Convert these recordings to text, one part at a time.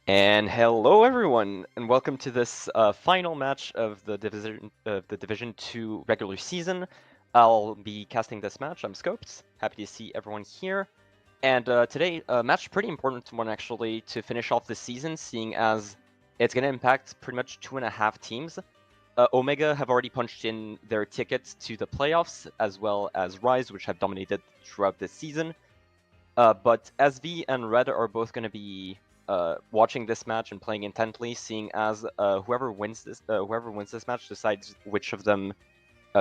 And hello, everyone, and welcome to this final match of the Division 2 regular season. I'll be casting this match. I'm Scoped. Happy to see everyone here. And today, a match pretty important one actually to finish off the season, seeing as it's going to impact pretty much 2.5 teams. Omega have already punched in their tickets to the playoffs, as well as Rise, which have dominated throughout this season. But SV and Red are both going to be watching this match and playing intently, seeing as whoever wins this match decides which of them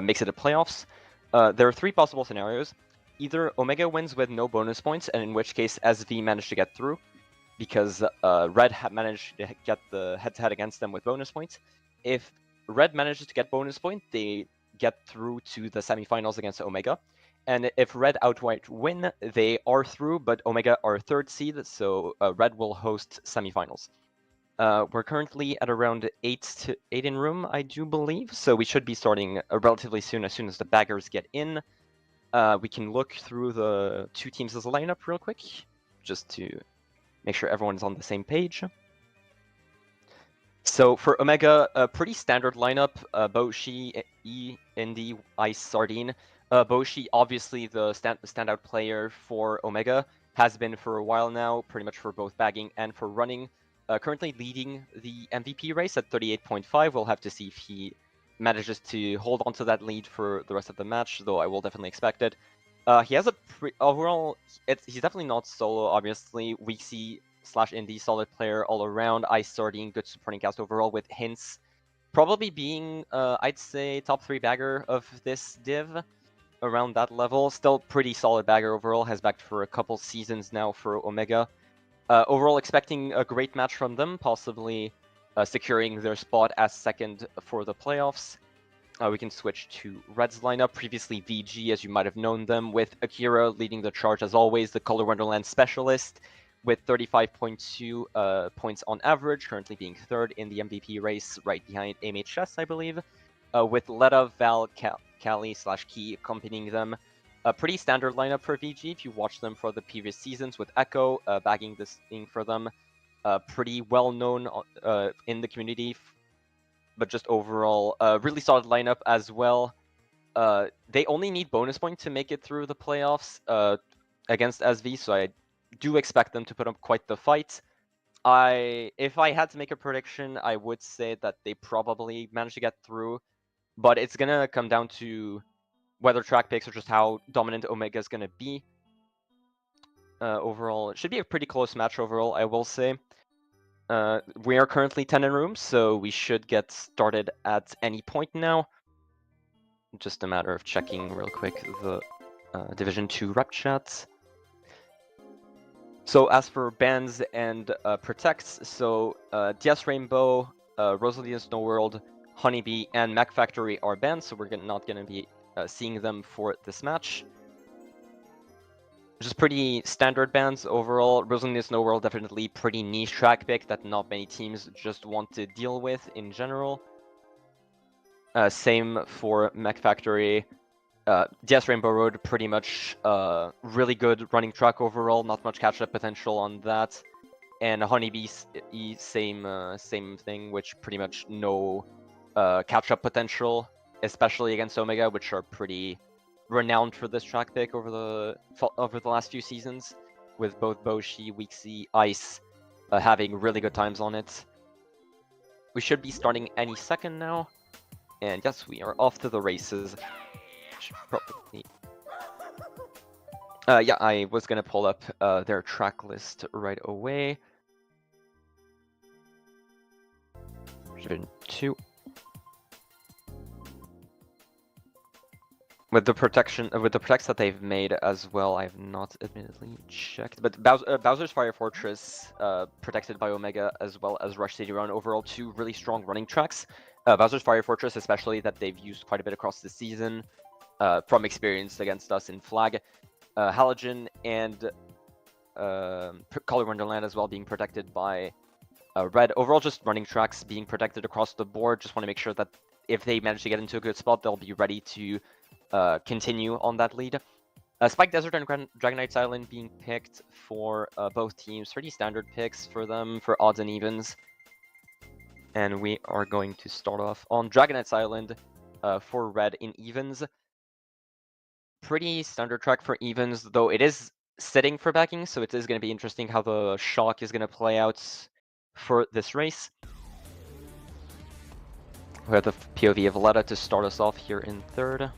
makes it to playoffs. There are 3 possible scenarios. Either Omega wins with no bonus points, and in which case SV managed to get through, because Red managed to get the head-to-head against them with bonus points. If Red manages to get bonus point, they get through to the semifinals against Omega. And if Red outright win, they are through, but Omega are 3rd seed, so Red will host semifinals. We're currently at around 8 in room, I do believe, so we should be starting relatively soon as the baggers get in. We can look through the 2 teams' lineup real quick, just to make sure everyone's on the same page. So for Omega, a pretty standard lineup, Boshi, E, Indy, Ice, Sardine. Boshi, obviously the standout player for Omega, has been for a while now, pretty much for both bagging and for running. Currently leading the MVP race at 38.5. We'll have to see if he manages to hold on to that lead for the rest of the match, though I will definitely expect it. He has a overall, he's definitely not solo, obviously. We see /indie solid player all around. Ice Sardine, good supporting cast overall, with Hints probably being, I'd say, top 3 bagger of this div, around that level. Still pretty solid bagger overall, has backed for a couple seasons now for Omega. Overall, expecting a great match from them, possibly securing their spot as 2nd for the playoffs. We can switch to Red's lineup, previously VG, as you might have known them, with Akira leading the charge as always, the Color Wonderland specialist, with 35.2 points on average, currently being 3rd in the MVP race, right behind AMHS, I believe, with Letta, Val, Kali / Key accompanying them. A pretty standard lineup for VG if you watch them for the previous seasons, with Echo bagging this thing for them. Pretty well known in the community, but just overall, really solid lineup as well. They only need bonus point to make it through the playoffs against SV, so I do expect them to put up quite the fight. If I had to make a prediction, I would say that they probably manage to get through, but it's gonna come down to whether track picks or just how dominant Omega is gonna be. Overall, it should be a pretty close match overall, I will say. We are currently 10 in room, so we should get started at any point now. Just a matter of checking real quick the Division 2 rep chats. So as for bans and protects, so DS Rainbow, Rosalia Snow World, Honeybee, and Mac Factory are banned, so we're not going to be seeing them for this match. Just pretty standard bans overall. Rosalia Snow World, definitely pretty niche track pick that not many teams just want to deal with in general. Same for Mac Factory. DS Rainbow Road, pretty much really good running track overall, not much catch-up potential on that. And Honeybee, same thing, which pretty much no catch-up potential, especially against Omega, which are pretty renowned for this track pick over the last few seasons, with both Boshi, Weeksy, Ice having really good times on it. We should be starting any second now, and yes, we are off to the races. Probably. Yeah, I was gonna pull up their track list right away. Division 2. With the protects that they've made as well, I've not admittedly checked. But Bowser's Fire Fortress, protected by Omega, as well as Rush City Run, overall 2 really strong running tracks. Bowser's Fire Fortress, especially, that they've used quite a bit across the season, from experience against us in Flag. Halogen and Color Wonderland as well being protected by Red. Overall, just running tracks being protected across the board. Just want to make sure that if they manage to get into a good spot, they'll be ready to continue on that lead. Spike Desert and Dragon Knight's Island being picked for both teams. Pretty standard picks for them for odds and evens. And we are going to start off on Dragon Knight's Island for red in evens. Pretty standard track for evens, though it is sitting for backing, so it is going to be interesting how the shock is going to play out for this race. We have the POV of Letta to start us off here in third.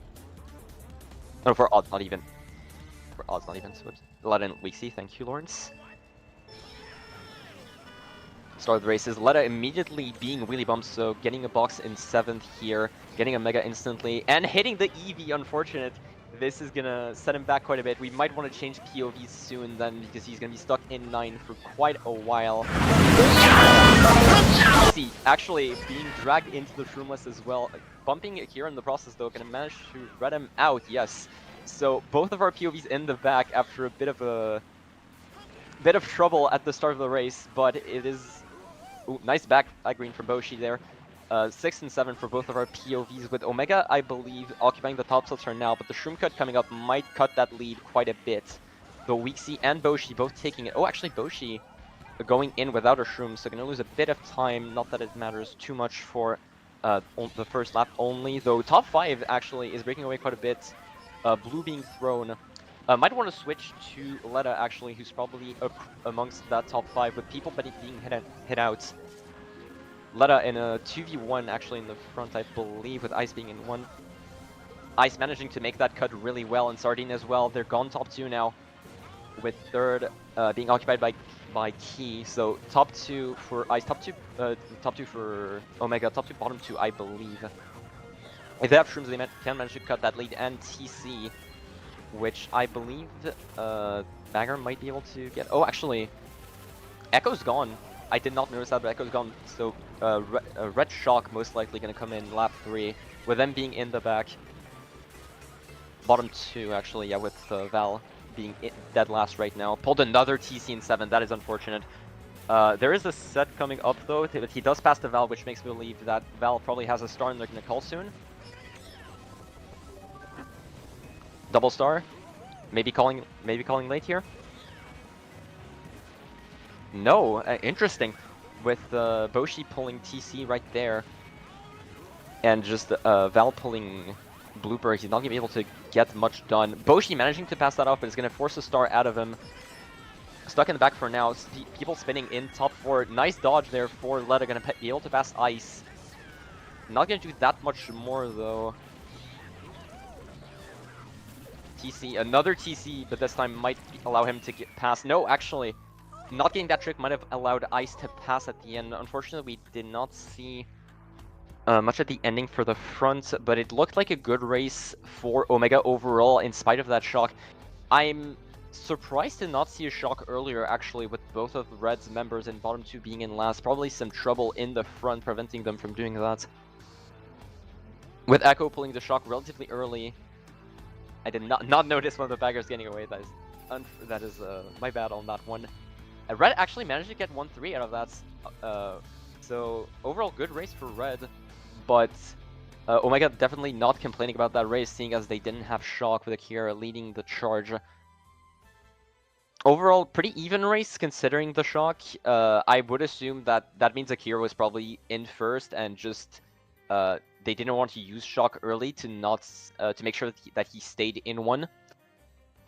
Oh, for odds, not even. For odds, not even. So Letta and Weeksy, thank you, Lawrence. Start of the races. Letta immediately being wheelie bumped, so getting a box in 7th here, getting a Mega instantly, and hitting the Eevee, unfortunate. This is gonna set him back quite a bit. We might want to change POVs soon then, because he's gonna be stuck in 9 for quite a while. See, actually being dragged into the Shroomless as well. Bumping here in the process though, gonna manage to red him out, yes. So both of our POVs in the back after a bit of trouble at the start of the race, but it is... Ooh, nice back green from Boshi there. 6 and 7 for both of our POVs, with Omega, I believe, occupying the top slots for now, but the Shroom cut coming up might cut that lead quite a bit. Though Weeksy and Boshi both taking it. Oh, actually, Boshi going in without a Shroom, so gonna lose a bit of time. Not that it matters too much for the first lap only, though top 5 actually is breaking away quite a bit. Blue being thrown. Might want to switch to Letta, actually, who's probably amongst that top 5, with people being hit out. Letta in a 2v1 actually in the front, I believe, with Ice being in 1. Ice managing to make that cut really well, and Sardine as well. They're gone top 2 now, with third being occupied by Key. So top 2 for Ice, top 2 for Omega, top 2, bottom 2, I believe. If they have Shrooms, they can manage to cut that lead, and TC, which I believe Bagger might be able to get. Oh, actually, Echo's gone. I did not notice that, but Echo's gone. So Red Shock most likely going to come in lap 3, with them being in the back. Bottom 2, actually, yeah, with Val being dead last right now. Pulled another TC in 7, that is unfortunate. There is a set coming up though, but he does pass the Val, which makes me believe that Val probably has a star and they're going to call soon. Double star. Maybe calling late here. No, interesting. With Boshi pulling TC right there, and just Val pulling Blooper, he's not gonna be able to get much done. Boshi managing to pass that off, but it's gonna force a star out of him. Stuck in the back for now. People spinning in top 4. Nice dodge there for Letta, gonna be able to pass Ice. Not gonna do that much more though. TC, another TC, but this time might allow him to get past. No, actually, not getting that trick might have allowed Ice to pass at the end. Unfortunately, we did not see much at the ending for the front, but it looked like a good race for Omega overall in spite of that shock. I'm surprised to not see a shock earlier, actually, with both of Red's members in bottom 2 being in last. Probably some trouble in the front preventing them from doing that. With Echo pulling the shock relatively early, I did not notice one of the baggers getting away. That is my bad on that one. Red actually managed to get 1-3 out of that. So overall good race for Red, but Omega definitely not complaining about that race, seeing as they didn't have shock with Akira leading the charge. Overall, pretty even race considering the shock. I would assume that means Akira was probably in first, and just they didn't want to use shock early to not to make sure that he stayed in 1.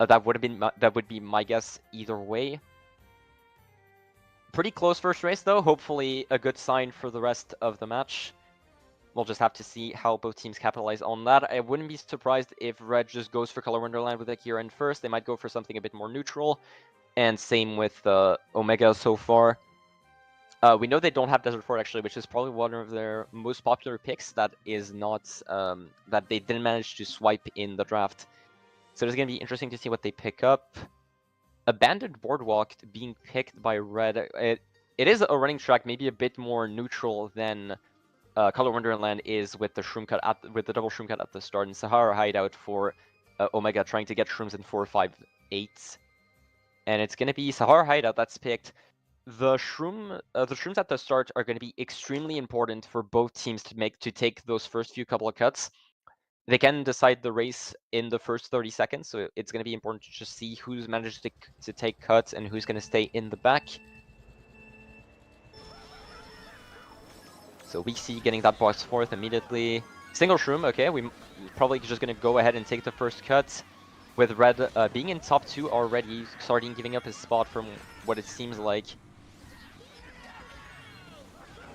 That would be my guess either way. Pretty close first race though. Hopefully a good sign for the rest of the match. We'll just have to see how both teams capitalize on that. I wouldn't be surprised if Red just goes for Color Wonderland with Akira in first. They might go for something a bit more neutral. And same with Omega so far. We know they don't have Desert Fort actually, which is probably one of their most popular picks that is not that they didn't manage to swipe in the draft. So it's going to be interesting to see what they pick up. Abandoned Boardwalk being picked by Red. It is a running track, maybe a bit more neutral than Color Wonderland is with the Shroom cut with the double Shroom cut at the start, and Sahara Hideout for Omega trying to get Shrooms in 4, 5, 8. And it's gonna be Sahara Hideout that's picked. The Shrooms at the start are going to be extremely important for both teams to take those first few couple of cuts. they can decide the race in the first 30 seconds, so it's going to be important to just see who's managed to take cuts and who's going to stay in the back. So WEEKSEE getting that box fourth immediately. Single Shroom, okay, we're probably just going to go ahead and take the first cut. With Red being in top 2 already, Sardine giving up his spot from what it seems like.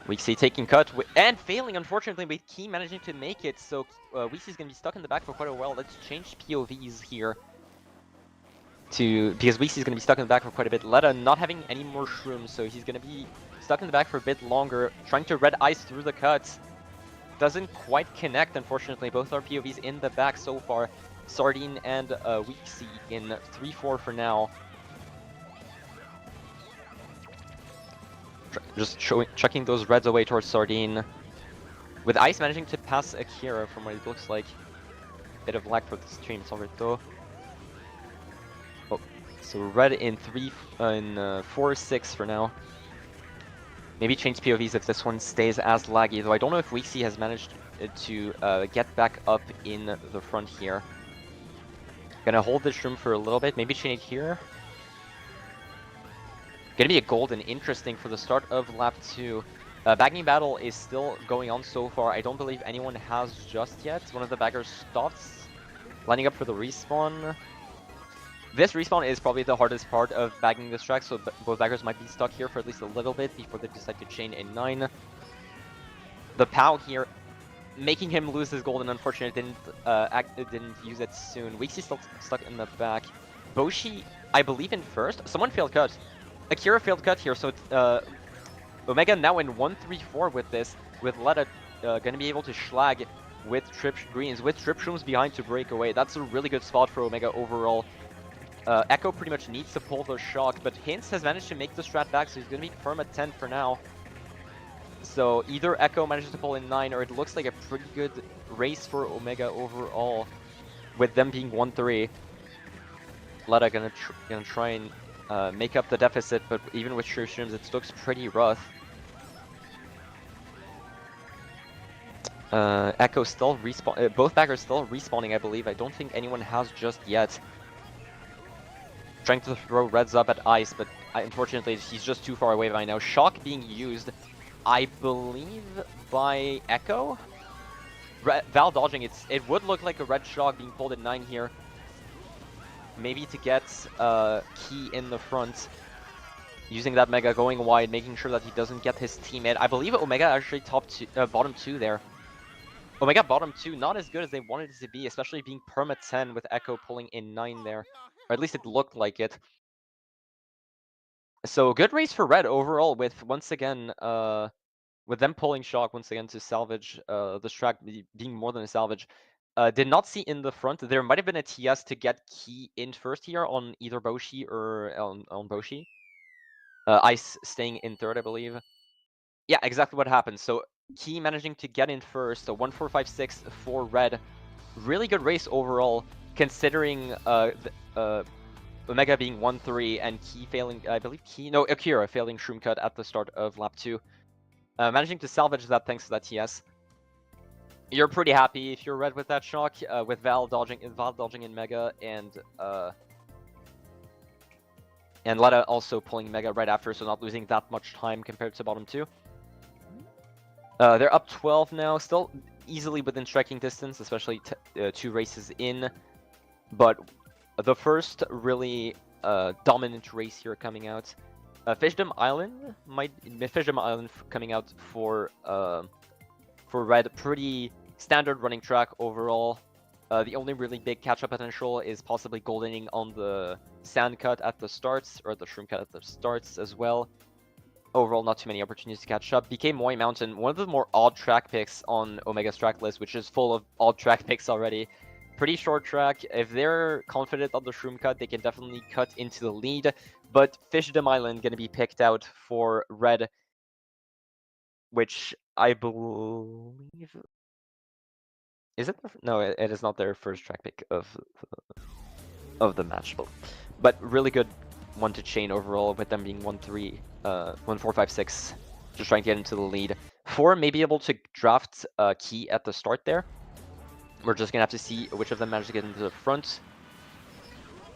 WEEKSEE taking cut and failing, unfortunately, with Key managing to make it. So WEEKSEE's going to be stuck in the back for quite a while. Let's change POVs here. Because WEEKSEE's going to be stuck in the back for quite a bit. Letta not having any more shrooms, so he's going to be stuck in the back for a bit longer. Trying to red ice through the cuts. Doesn't quite connect, unfortunately. Both our POVs in the back so far. Sardine and WEEKSEE in 3-4 for now. Just chucking those reds away towards Sardine. With Ice managing to pass Akira from what it looks like. Bit of lag for the stream, Salverto. Oh, so red in 4-6 for now. Maybe change POVs if this one stays as laggy, though I don't know if WEEKSEE has managed to get back up in the front here. Gonna hold this room for a little bit, maybe chain it here. Gonna be a golden, interesting for the start of lap 2. Bagging battle is still going on so far. I don't believe anyone has just yet. One of the baggers stops, lining up for the respawn. This respawn is probably the hardest part of bagging this track, so both baggers might be stuck here for at least a little bit before they decide to chain in 9. The POW here, making him lose his golden, unfortunately, didn't use it soon. WEEKSEE still stuck in the back. Boshi, I believe, in first. Someone failed cut. Akira failed cut here, so Omega now in 1-3-4 with this, with Letta gonna be able to schlag with Trip Greens, with Trip Shrooms behind to break away. That's a really good spot for Omega overall. Echo pretty much needs to pull the shock, but Hints has managed to make the strat back, so he's gonna be firm at 10 for now. So either Echo manages to pull in 9, or it looks like a pretty good race for Omega overall, with them being 1-3. Letta gonna try and make up the deficit, but even with True Shrooms, it looks pretty rough. Echo still respawn. Both baggers still respawning, I believe. I don't think anyone has just yet. Trying to throw reds up at Ice, but unfortunately he's just too far away by now. Shock being used, I believe, by Echo. Val dodging. It would look like a red shock being pulled at 9 here. Maybe to get Key in the front. Using that Mega, going wide, making sure that he doesn't get his teammate. I believe Omega actually bottom 2 there. Omega bottom 2, not as good as they wanted it to be, especially being perma 10 with Echo pulling in 9 there. Or at least it looked like it. So good race for Red overall, with once again, with them pulling Shock once again to salvage this track being more than a salvage. Did not see in the front. There might have been a TS to get Key in first here on either Boshi or on Boshi. Ice staying in third, I believe. Yeah, exactly what happened. So Key managing to get in first. So 1-4-5-6 for Red. Really good race overall, considering Omega being 1-3 and Key failing, I believe Akira failing Shroom Cut at the start of lap 2. Managing to salvage that thanks to that TS. You're pretty happy if you're Red with that shock, with Val dodging in Mega, and Letta also pulling Mega right after, so not losing that much time compared to bottom 2. They're up 12 now, still easily within striking distance, especially 2 races in. But the first really dominant race here coming out. Fishdom Island coming out for Red. Pretty standard running track overall. The only really big catch-up potential is possibly goldening on the sand cut at the starts, or the shroom cut at the starts as well. Overall, not too many opportunities to catch up. BK Moy Mountain, one of the more odd track picks on Omega's track list, which is full of odd track picks already. Pretty short track. If they're confident on the shroom cut, they can definitely cut into the lead. But Fishdom Island going to be picked out for Red, which I believe... Is it? No, it is not their first track pick of the match. But really good one to chain overall, with them being 1-3, 1-4-5-6, just trying to get into the lead. 4 may be able to draft Key at the start there. We're just gonna have to see which of them manage to get into the front.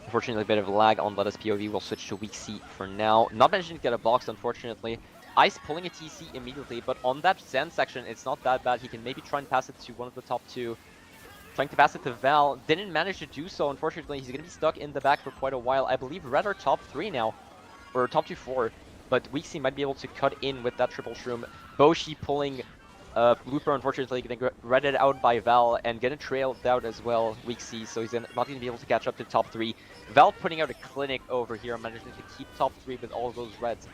Unfortunately, a bit of lag on Letta's POV. We'll switch to weak C for now. Not managing to get a box, unfortunately. Ice pulling a TC immediately, but on that sand section, it's not that bad. He can maybe try and pass it to one of the top two. Trying to pass it to Val. Didn't manage to do so, unfortunately. He's going to be stuck in the back for quite a while. I believe Red are top 3 now. Or top 2-4. But Weak C might be able to cut in with that triple shroom. Boshi pulling Blooper, unfortunately, getting redded out by Val and getting trailed out as well, Weak C, so he's not going to be able to catch up to top 3. Val putting out a clinic over here, managing to keep top 3 with all of those reds.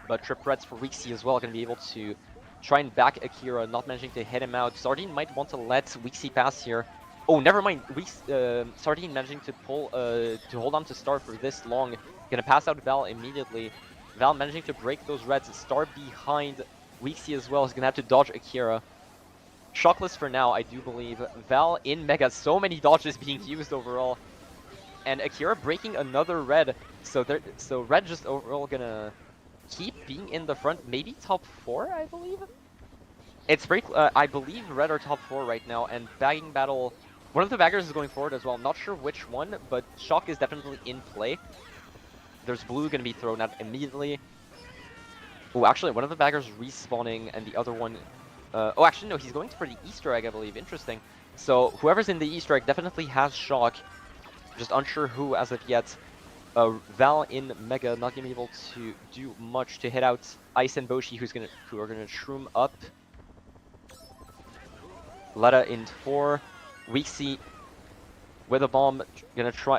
But trip reds for Weak C as well, going to be able to try and back Akira, not managing to hit him out. Sardine might want to let Weak C pass here. Oh, never mind. Sardine managing to pull, to hold on to Star for this long. Going to pass out Val immediately. Val managing to break those reds. Star behind Weak C as well is going to have to dodge Akira. Shockless for now, I do believe. Val in Mega, so many dodges being used overall. And Akira breaking another red. So Red just overall going to keep being in the front. Maybe top 4, I believe? It's very, I believe Red are top 4 right now. And bagging battle, one of the baggers is going forward as well. Not sure which one, but Shock is definitely in play. There's Blue going to be thrown out immediately. Oh, actually, one of the baggers respawning, and the other one... oh, actually, no, he's going for the Easter egg, I believe. Interesting. So, whoever's in the Easter egg definitely has Shock. Just unsure who as of yet. Val in Mega, not going to be able to do much to hit out Ice and Boshi, who are going to shroom up. Letta in 4. Weak C with a bomb,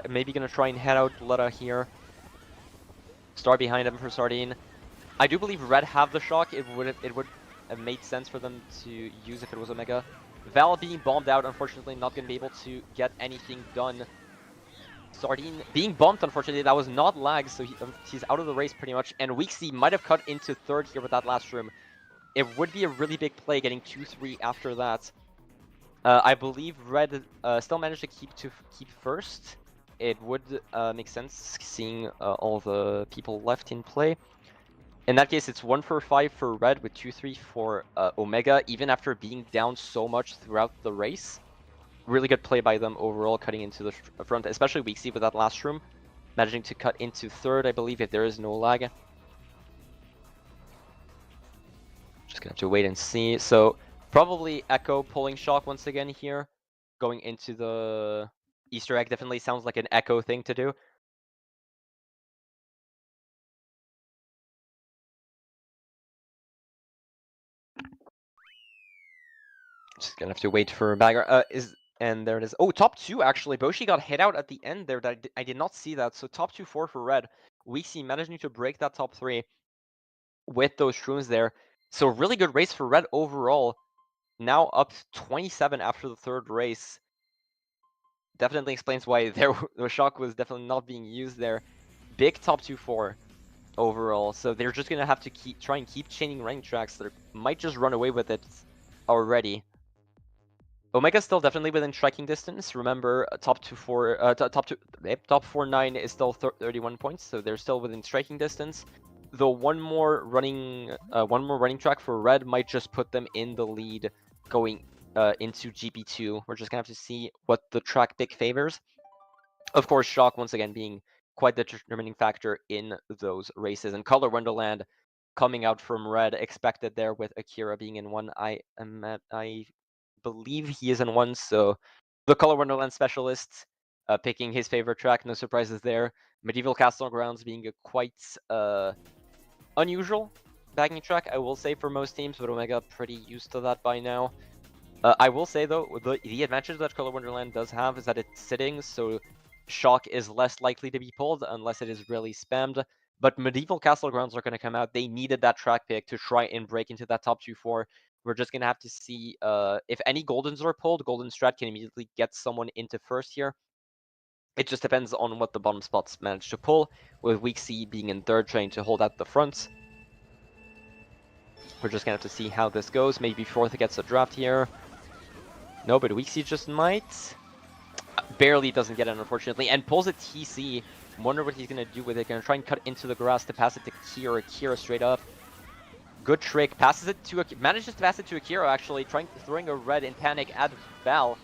maybe gonna try and head out Letta here. Star behind him for Sardine. I do believe Red have the Shock. It would have made sense for them to use if it was Omega. Val being bombed out, unfortunately, not going to be able to get anything done. Sardine being bumped, unfortunately, that was not lag, so he's out of the race pretty much. And Weak C might have cut into 3rd here with that last room. It would be a really big play getting 2-3 after that. I believe Red still managed to keep 1st. It would make sense seeing all the people left in play. In that case, it's 1 for 5 for Red with 2-3 for Omega, even after being down so much throughout the race. Really good play by them overall, cutting into the front, especially Weak C with that last room. Managing to cut into 3rd, I believe, if there is no lag. Just gonna have to wait and see. So, probably Echo pulling Shock once again here. Going into the Easter egg definitely sounds like an Echo thing to do. Just gonna have to wait for a bagger. And there it is. Oh, top 2 actually. Boshi got hit out at the end there. I did not see that. So top 2-4 for Red. Weak C managing to break that top 3 with those shrooms there. So really good race for Red overall. Now up 27 after the 3rd race. Definitely explains why the Shock was definitely not being used there. Big top 2-4 overall. So they're just gonna have to try and keep chaining rank tracks. They might just run away with it already. Omega's still definitely within striking distance. Remember, top 4-9 is still 31 points, so they're still within striking distance. Though one more running track for Red might just put them in the lead going into GP2. We're just gonna have to see what the track pick favors. Of course, Shock once again being quite the determining factor in those races. And Color Wonderland coming out from Red, expected there with Akira being in 1. I believe he is in 1, so the Color Wonderland specialist picking his favorite track, no surprises there. Medieval Castle Grounds being a quite unusual bagging track, I will say, for most teams, but Omega pretty used to that by now. I will say though, the advantage that Color Wonderland does have is that it's sitting, so Shock is less likely to be pulled unless it is really spammed. But Medieval Castle Grounds are going to come out. They needed that track pick to try and break into that top 2-4. We're just going to have to see if any Goldens are pulled. Golden Strat can immediately get someone into 1st here. It just depends on what the bottom spots manage to pull, with Weak C being in 3rd, trying to hold out the front. We're just going to have to see how this goes. Maybe 4th gets a draft here. No, but Weak C just might. Barely doesn't get it, unfortunately, and pulls a TC. Wonder what he's going to do with it. Going to try and cut into the grass to pass it to Kira. Kira straight up. Good trick. Passes it to manages to pass it to Akira, actually. Throwing a red in panic at Val.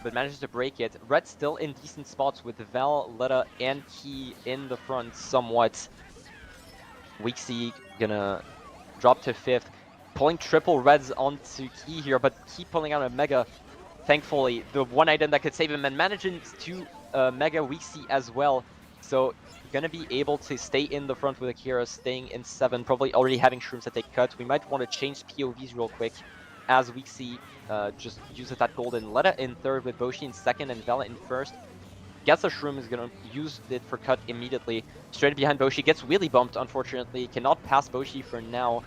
but manages to break it. Red still in decent spots with Val, Letta, and Key in the front somewhat. Weeksy gonna drop to 5th. Pulling triple Reds onto Key here, but Key pulling out a Mega. Thankfully, the one item that could save him, and managing to Mega Weeksy as well. So gonna be able to stay in the front with Akira, staying in 7, probably already having Shrooms that take cut. We might want to change POVs real quick as Weeksy just uses that golden. Letta in 3rd with Boshi in 2nd and Vela in 1st. Gets a Shroom, is gonna use it for cut immediately. Straight behind Boshi, gets wheelie bumped, unfortunately. Cannot pass Boshi for now.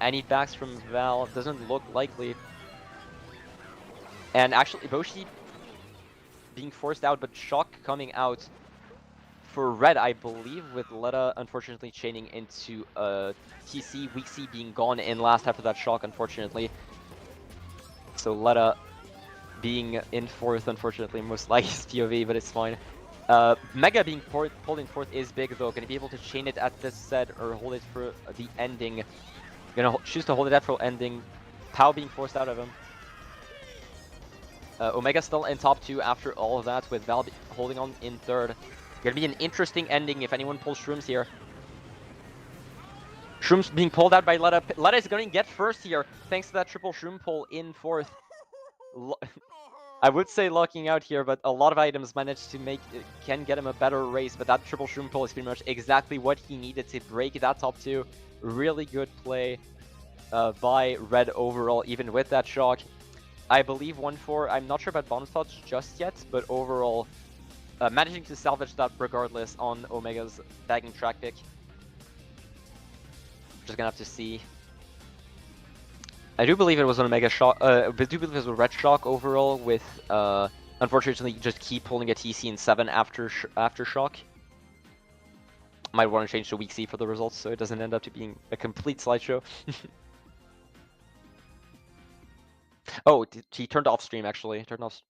Any backs from Val doesn't look likely. And actually, Boshi being forced out, but Shock coming out for Red, I believe, with Letta unfortunately chaining into TC. Weeksy being gone in last after that Shock, unfortunately. So Letta being in 4th, unfortunately, most likely is POV, but it's fine. Mega being pulled in 4th is big, though. Gonna be able to chain it at this set or hold it for the ending. Gonna choose to hold it at for ending. Pao being forced out of him. Omega still in top 2 after all of that, with Val holding on in 3rd. Gonna be an interesting ending if anyone pulls Shrooms here. Shrooms being pulled out by Letta. Letta is going to get 1st here, thanks to that triple Shroom pull in 4th. I would say locking out here, but a lot of items managed to can get him a better race, but that triple Shroom pull is pretty much exactly what he needed to break that top 2. Really good play by Red overall, even with that Shock. I believe 1-4, I'm not sure about bomb spots just yet, but overall, managing to salvage that regardless on Omega's bagging track pick. Just gonna have to see. I do believe it was an Omega Shock, I do believe it was a Red Shock overall with, unfortunately, just keep pulling a TC in 7 after Shock. Might want to change to Weeksy for the results so it doesn't end up to being a complete slideshow. Oh, he turned off stream actually. Turned off.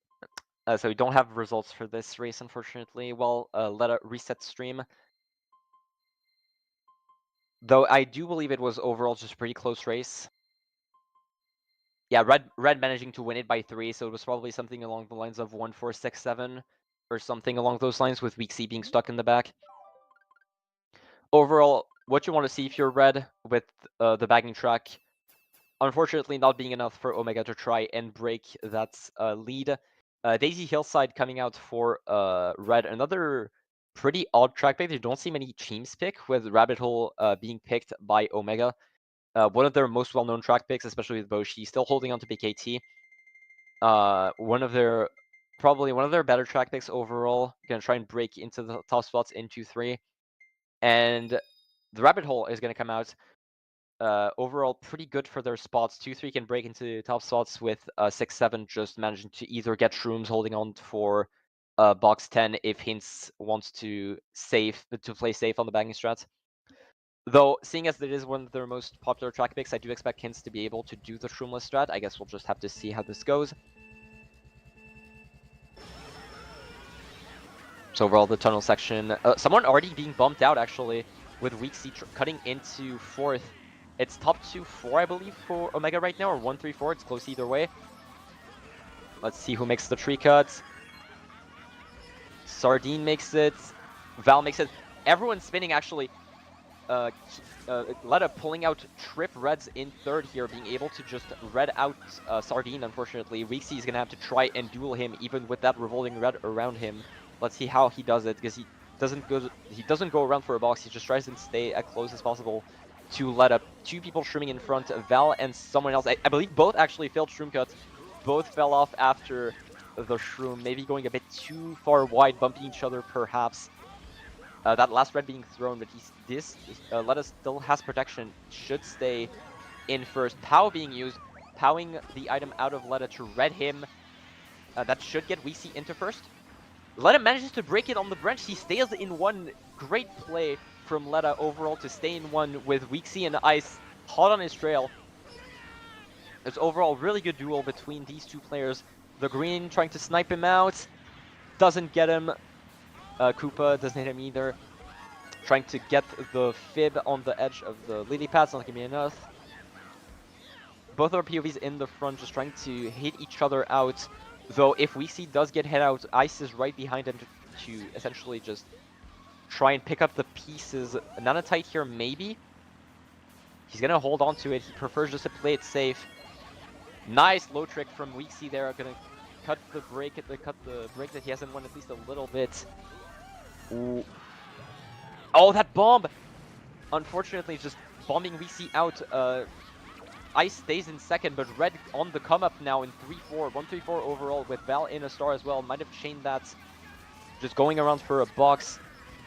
So we don't have results for this race, unfortunately. Well, let it reset stream. Though I do believe it was overall just a pretty close race. Yeah, Red managing to win it by 3, so it was probably something along the lines of 1-4, 6-7, or something along those lines, with Weeksy being stuck in the back. Overall, what you want to see if you're Red with the bagging track, unfortunately not being enough for Omega to try and break that lead. Daisy Hillside coming out for Red, another pretty odd track pick. You don't see many teams pick, with Rabbit Hole being picked by Omega. One of their most well-known track picks, especially with Boshi, still holding on to BKT. Probably one of their better track picks overall. Gonna try and break into the top spots in 2-3. And the Rabbit Hole is gonna come out. Overall, pretty good for their spots. 2-3 can break into top spots, with 6-7 just managing to either get Shrooms holding on for box 10 if Hints wants to play safe on the bagging strat. Though, seeing as it is one of their most popular track picks, I do expect Hints to be able to do the Shroomless strat. I guess we'll just have to see how this goes. So overall, the tunnel section, someone already being bumped out actually, with Weeksy cutting into 4th. It's top 2-4, I believe, for Omega right now, or 1-3-4. It's close either way. Let's see who makes the tree cut. Sardine makes it. Val makes it. Everyone's spinning, actually. Letta pulling out Trip Reds in 3rd here, being able to just red out Sardine, unfortunately. Weeksy is going to have to try and duel him, even with that revolving red around him. Let's see how he does it, because he doesn't go around for a box. He just tries to stay as close as possible to let up 2 people shrooming in front, Val and someone else. I believe both actually failed shroom cuts. Both fell off after the shroom, maybe going a bit too far wide, bumping each other perhaps. That last red being thrown, but Letta still has protection, should stay in 1st. Pao being used, powing the item out of Letta to red him. That should get Weeksy into 1st. Letta manages to break it on the branch. He stays in 1. Great play from Letta overall to stay in 1 with Weeksy and Ice hot on his trail. It's overall really good duel between these 2 players. The green trying to snipe him out. Doesn't get him. Koopa doesn't hit him either. Trying to get the fib on the edge of the lily pads, not gonna be enough. Both our POVs in the front just trying to hit each other out. Though if Weeksy does get hit out, Ice is right behind him to essentially just try and pick up the pieces. Nanotite here, maybe. He's gonna hold on to it. He prefers just to play it safe. Nice low trick from Weeksy there. Gonna cut the break that he hasn't won at least a little bit. Ooh. Oh, that bomb! Unfortunately, just bombing Weeksy out. Ice stays in second, but Red on the come up now in 3-4. 1-3-4 overall with Val in a star as well. Might have chained that. Just going around for a box.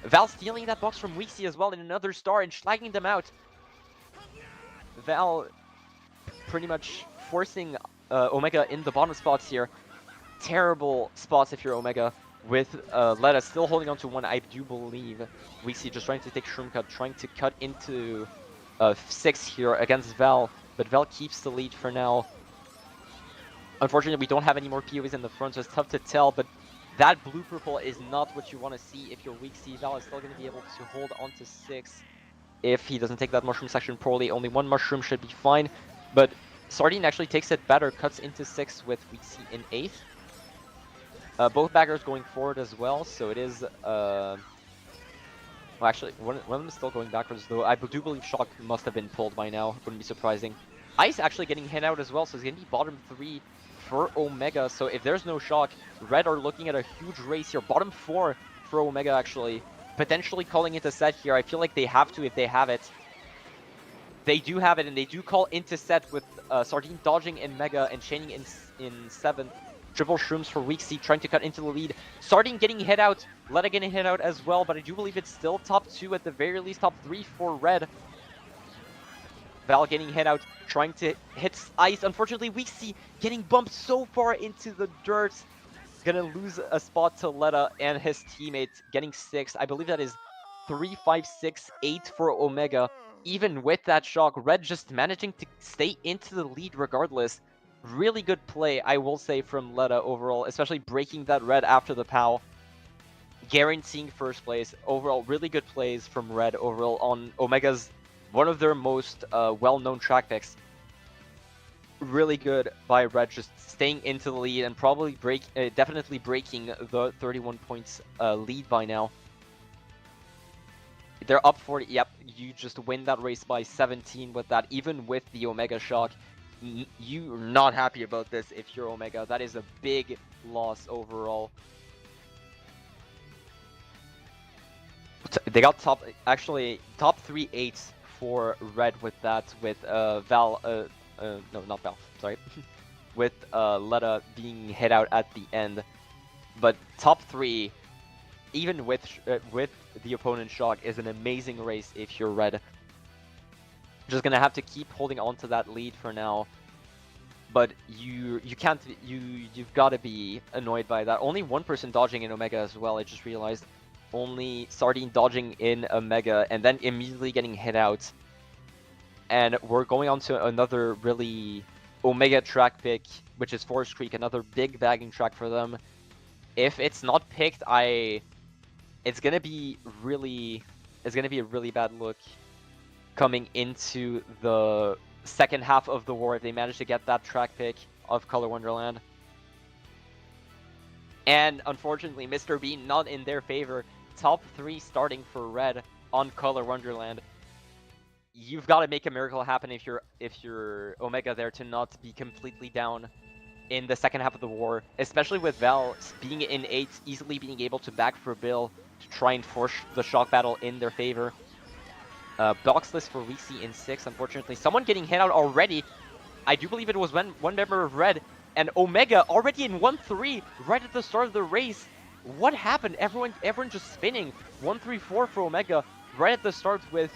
Val stealing that box from Weeksy as well in another star and slagging them out. Val pretty much forcing Omega in the bottom spots here. Terrible spots if you're Omega. With Letta still holding on to one, I do believe. Weeksy just trying to take Shroom Cut, trying to cut into 6 here against Val. But Val keeps the lead for now. Unfortunately, we don't have any more POVs in the front, so it's tough to tell. But that blue purple is not what you want to see if you're Weeksy. Val is still going to be able to hold on to 6 if he doesn't take that mushroom section poorly. Only one mushroom should be fine. But Sardine actually takes it better, cuts into 6 with Weeksy in 8th. Both baggers going forward as well, so it is... Well, actually, one of them is still going backwards, though. I do believe Shock must have been pulled by now. Wouldn't be surprising. Ice actually getting hit out as well, so it's going to be bottom 3 for Omega. So if there's no Shock, Red are looking at a huge race here. Bottom 4 for Omega, actually. Potentially calling it a set here. I feel like they have to if they have it. They do have it, and they do call into set with Sardine dodging in Mega and chaining in 7th. Triple Shrooms for Weeksy, trying to cut into the lead. Sardine getting hit out, Letta getting hit out as well, but I do believe it's still top 2, at the very least top 3 for Red. Val getting hit out, trying to hit Ice. Unfortunately, Weeksy getting bumped so far into the dirt. Gonna lose a spot to Letta and his teammates, getting 6. I believe that is 3, 5, 6, 8 for Omega. Even with that Shock, Red just managing to stay into the lead regardless. Really good play, I will say, from Letta overall, especially breaking that Red after the POW. Guaranteeing first place. Overall, really good plays from Red overall on Omega's, one of their most well-known track picks. Really good by Red, just staying into the lead and probably definitely breaking the 31 points lead by now. They're up 40. Yep, you just win that race by 17 with that, even with the Omega Shock. You're not happy about this if you're Omega. That is a big loss overall. They got top 3 8s for Red with that, with Val, no, not Val, sorry. With Letta being hit out at the end. But top 3, even with the opponent's Shock, is an amazing race if you're Red. Just gonna have to keep holding on to that lead for now, but you can't. You've got to be annoyed by that. Only one person dodging in Omega as well. I just realized. Only Sardine dodging in Omega and then immediately getting hit out. And we're going on to another really Omega track pick, which is Forest Creek, another big bagging track for them. If it's not picked, it's gonna be a really bad look coming into the second half of the war if they manage to get that track pick of Color Wonderland. And unfortunately, Mr. Bean not in their favor. Top 3 starting for Red on Color Wonderland. You've got to make a miracle happen if you're Omega there to not be completely down in the second half of the war, especially with Val being in 8, easily being able to back for Bill to try and force the Shock battle in their favor. Box list for Weeksy in 6, unfortunately. Someone getting hit out already. I do believe it was one member of Red. And Omega already in 1-3 right at the start of the race. What happened? Everyone just spinning. 1-3-4 for Omega right at the start with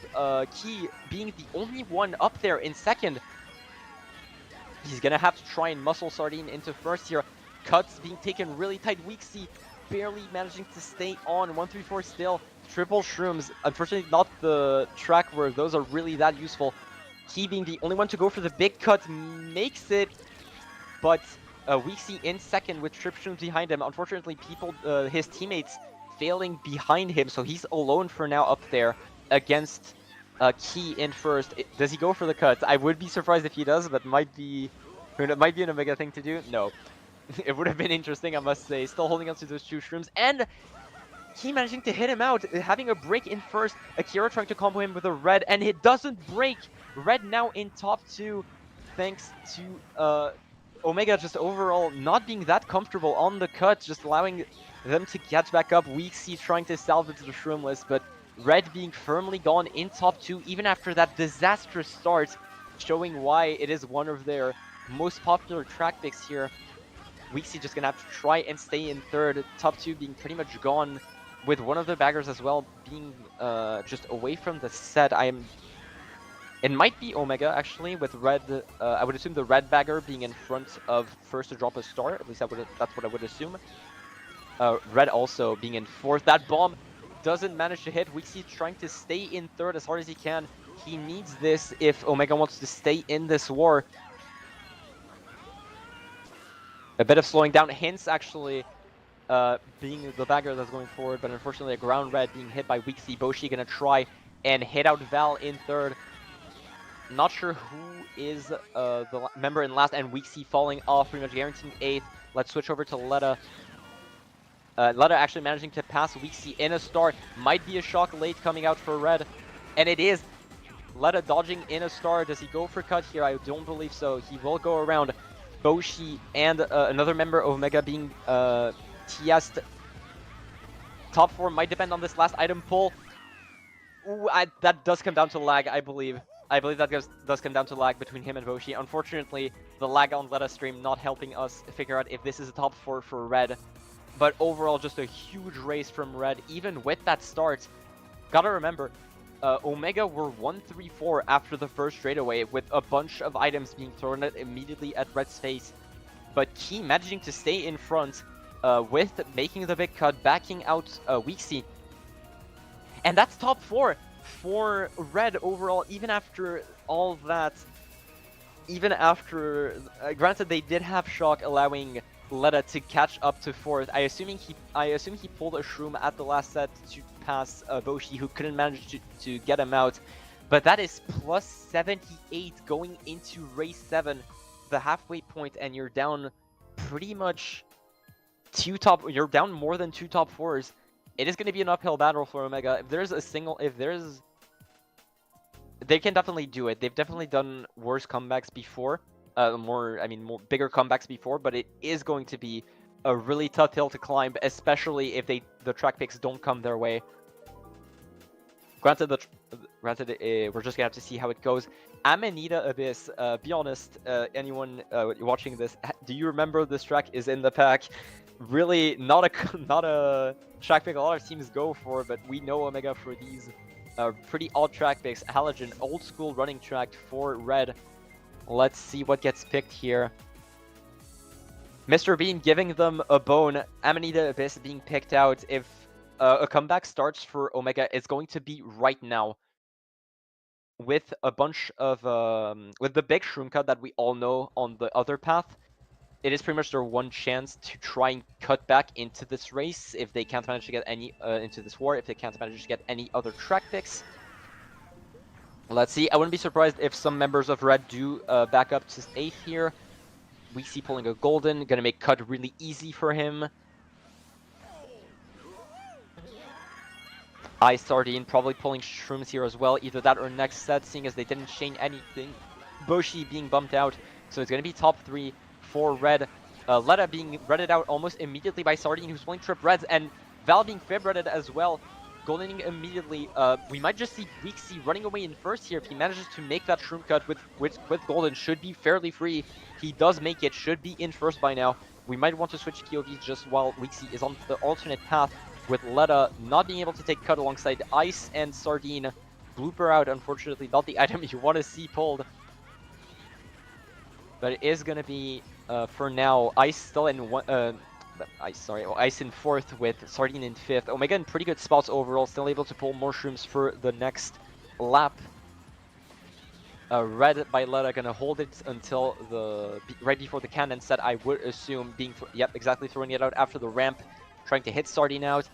Key being the only one up there in second. He's gonna have to try and muscle Sardine into first here. Cuts being taken really tight. Weeksy barely managing to stay on. 1-3-4 still. Triple Shrooms. Unfortunately, not the track where those are really that useful. Key being the only one to go for the big cut makes it. But Weeksy in second with Triple Shrooms behind him. Unfortunately, his teammates failing behind him, so he's alone for now up there against Key in first. Does he go for the cuts? I would be surprised if he does, but might be an Omega thing to do. No. It would have been interesting, I must say. Still holding on to those 2 shrooms, and he managing to hit him out, having a break in first. Akira trying to combo him with a red, and it doesn't break. Red now in top 2, thanks to Omega just overall not being that comfortable on the cut, just allowing them to catch back up. Weeksy trying to salvage the Shroomless, but Red being firmly gone in top 2, even after that disastrous start, showing why it is one of their most popular track picks here. Weeksy just gonna have to try and stay in third, top 2 being pretty much gone, with one of the baggers as well being just away from the set. It might be Omega, actually, with red. I would assume the red bagger being in front of first to drop a star. At least that's what I would assume. Red also being in fourth. That bomb doesn't manage to hit. Weeksy trying to stay in third as hard as he can. He needs this if Omega wants to stay in this war. A bit of slowing down. Hints actually being the bagger that's going forward, but unfortunately a ground red being hit by Weeksy. Boshi gonna try and hit out Val in third. Not sure who is the member in last, and Weeksy falling off, pretty much guaranteeing 8th. Let's switch over to Letta. Letta actually managing to pass Weeksy in a start. Might be a shock late coming out for red, and it is. Letta dodging in a star. Does he go for cut here? I don't believe so. He will go around Boshi and another member of Omega being TS'd. Top 4 might depend on this last item pull. Ooh, that does come down to lag, I believe. I believe that does come down to lag between him and Boshi. Unfortunately, the lag on Letta stream not helping us figure out if this is a top 4 for red. But overall, just a huge race from red, even with that start. Gotta remember, Omega were 1-3-4 after the first straightaway, with a bunch of items being thrown at immediately at Red's face. But Key managing to stay in front with making the big cut, backing out Weeksy. And that's top 4 for Red overall, even after all that. Even after, granted they did have shock allowing Letta to catch up to 4th. I assume he pulled a shroom at the last set to pass Boshi, who couldn't manage to get him out. But that is plus 78 going into race 7, the halfway point, and you're down pretty much you're down more than 2 top 4s. It is going to be an uphill battle for Omega. They can definitely do it. They've definitely done worse comebacks before. More bigger comebacks before, but it is going to be a really tough hill to climb, especially if the track picks don't come their way. Granted, we're just gonna have to see how it goes. Amanita Abyss, be honest, anyone watching this, do you remember this track is in the pack? Really not a track pick a lot of teams go for, but we know Omega for these pretty odd track picks. Halogen, old school running track for Red. Let's see what gets picked here. Mr. Bean giving them a bone. Amanita Abyss being picked out. If a comeback starts for Omega, it's going to be right now. With a bunch of with the big shroom cut that we all know on the other path, it is pretty much their one chance to try and cut back into this race if they can't manage to get any into this war, if they can't manage to get any other track picks. Let's see. I wouldn't be surprised if some members of Red do back up to 8th here. Weeksy pulling a golden, gonna make cut really easy for him. Ice Sardine probably pulling shrooms here as well, either that or next set, seeing as they didn't chain anything. Boshi being bumped out, so it's gonna be top 3 for Red. Letta being redded out almost immediately by Sardine, who's pulling trip reds, and Val being fib redded as well. Goldening immediately. We might just see Weeksy running away in first here if he manages to make that shroom cut with Golden. Should be fairly free. He does make it, should be in first by now. We might want to switch POVs just while Weeksy is on the alternate path, with Letta not being able to take cut alongside Ice and Sardine. Blooper out, unfortunately, not the item you want to see pulled. But it is going to be, for now, Ice still in Ice in 4th with Sardine in 5th. Omega in pretty good spots overall, still able to pull more shrooms for the next lap. Red by Letta gonna hold it until right before the cannon set, I would assume, exactly, throwing it out after the ramp, trying to hit Sardine out.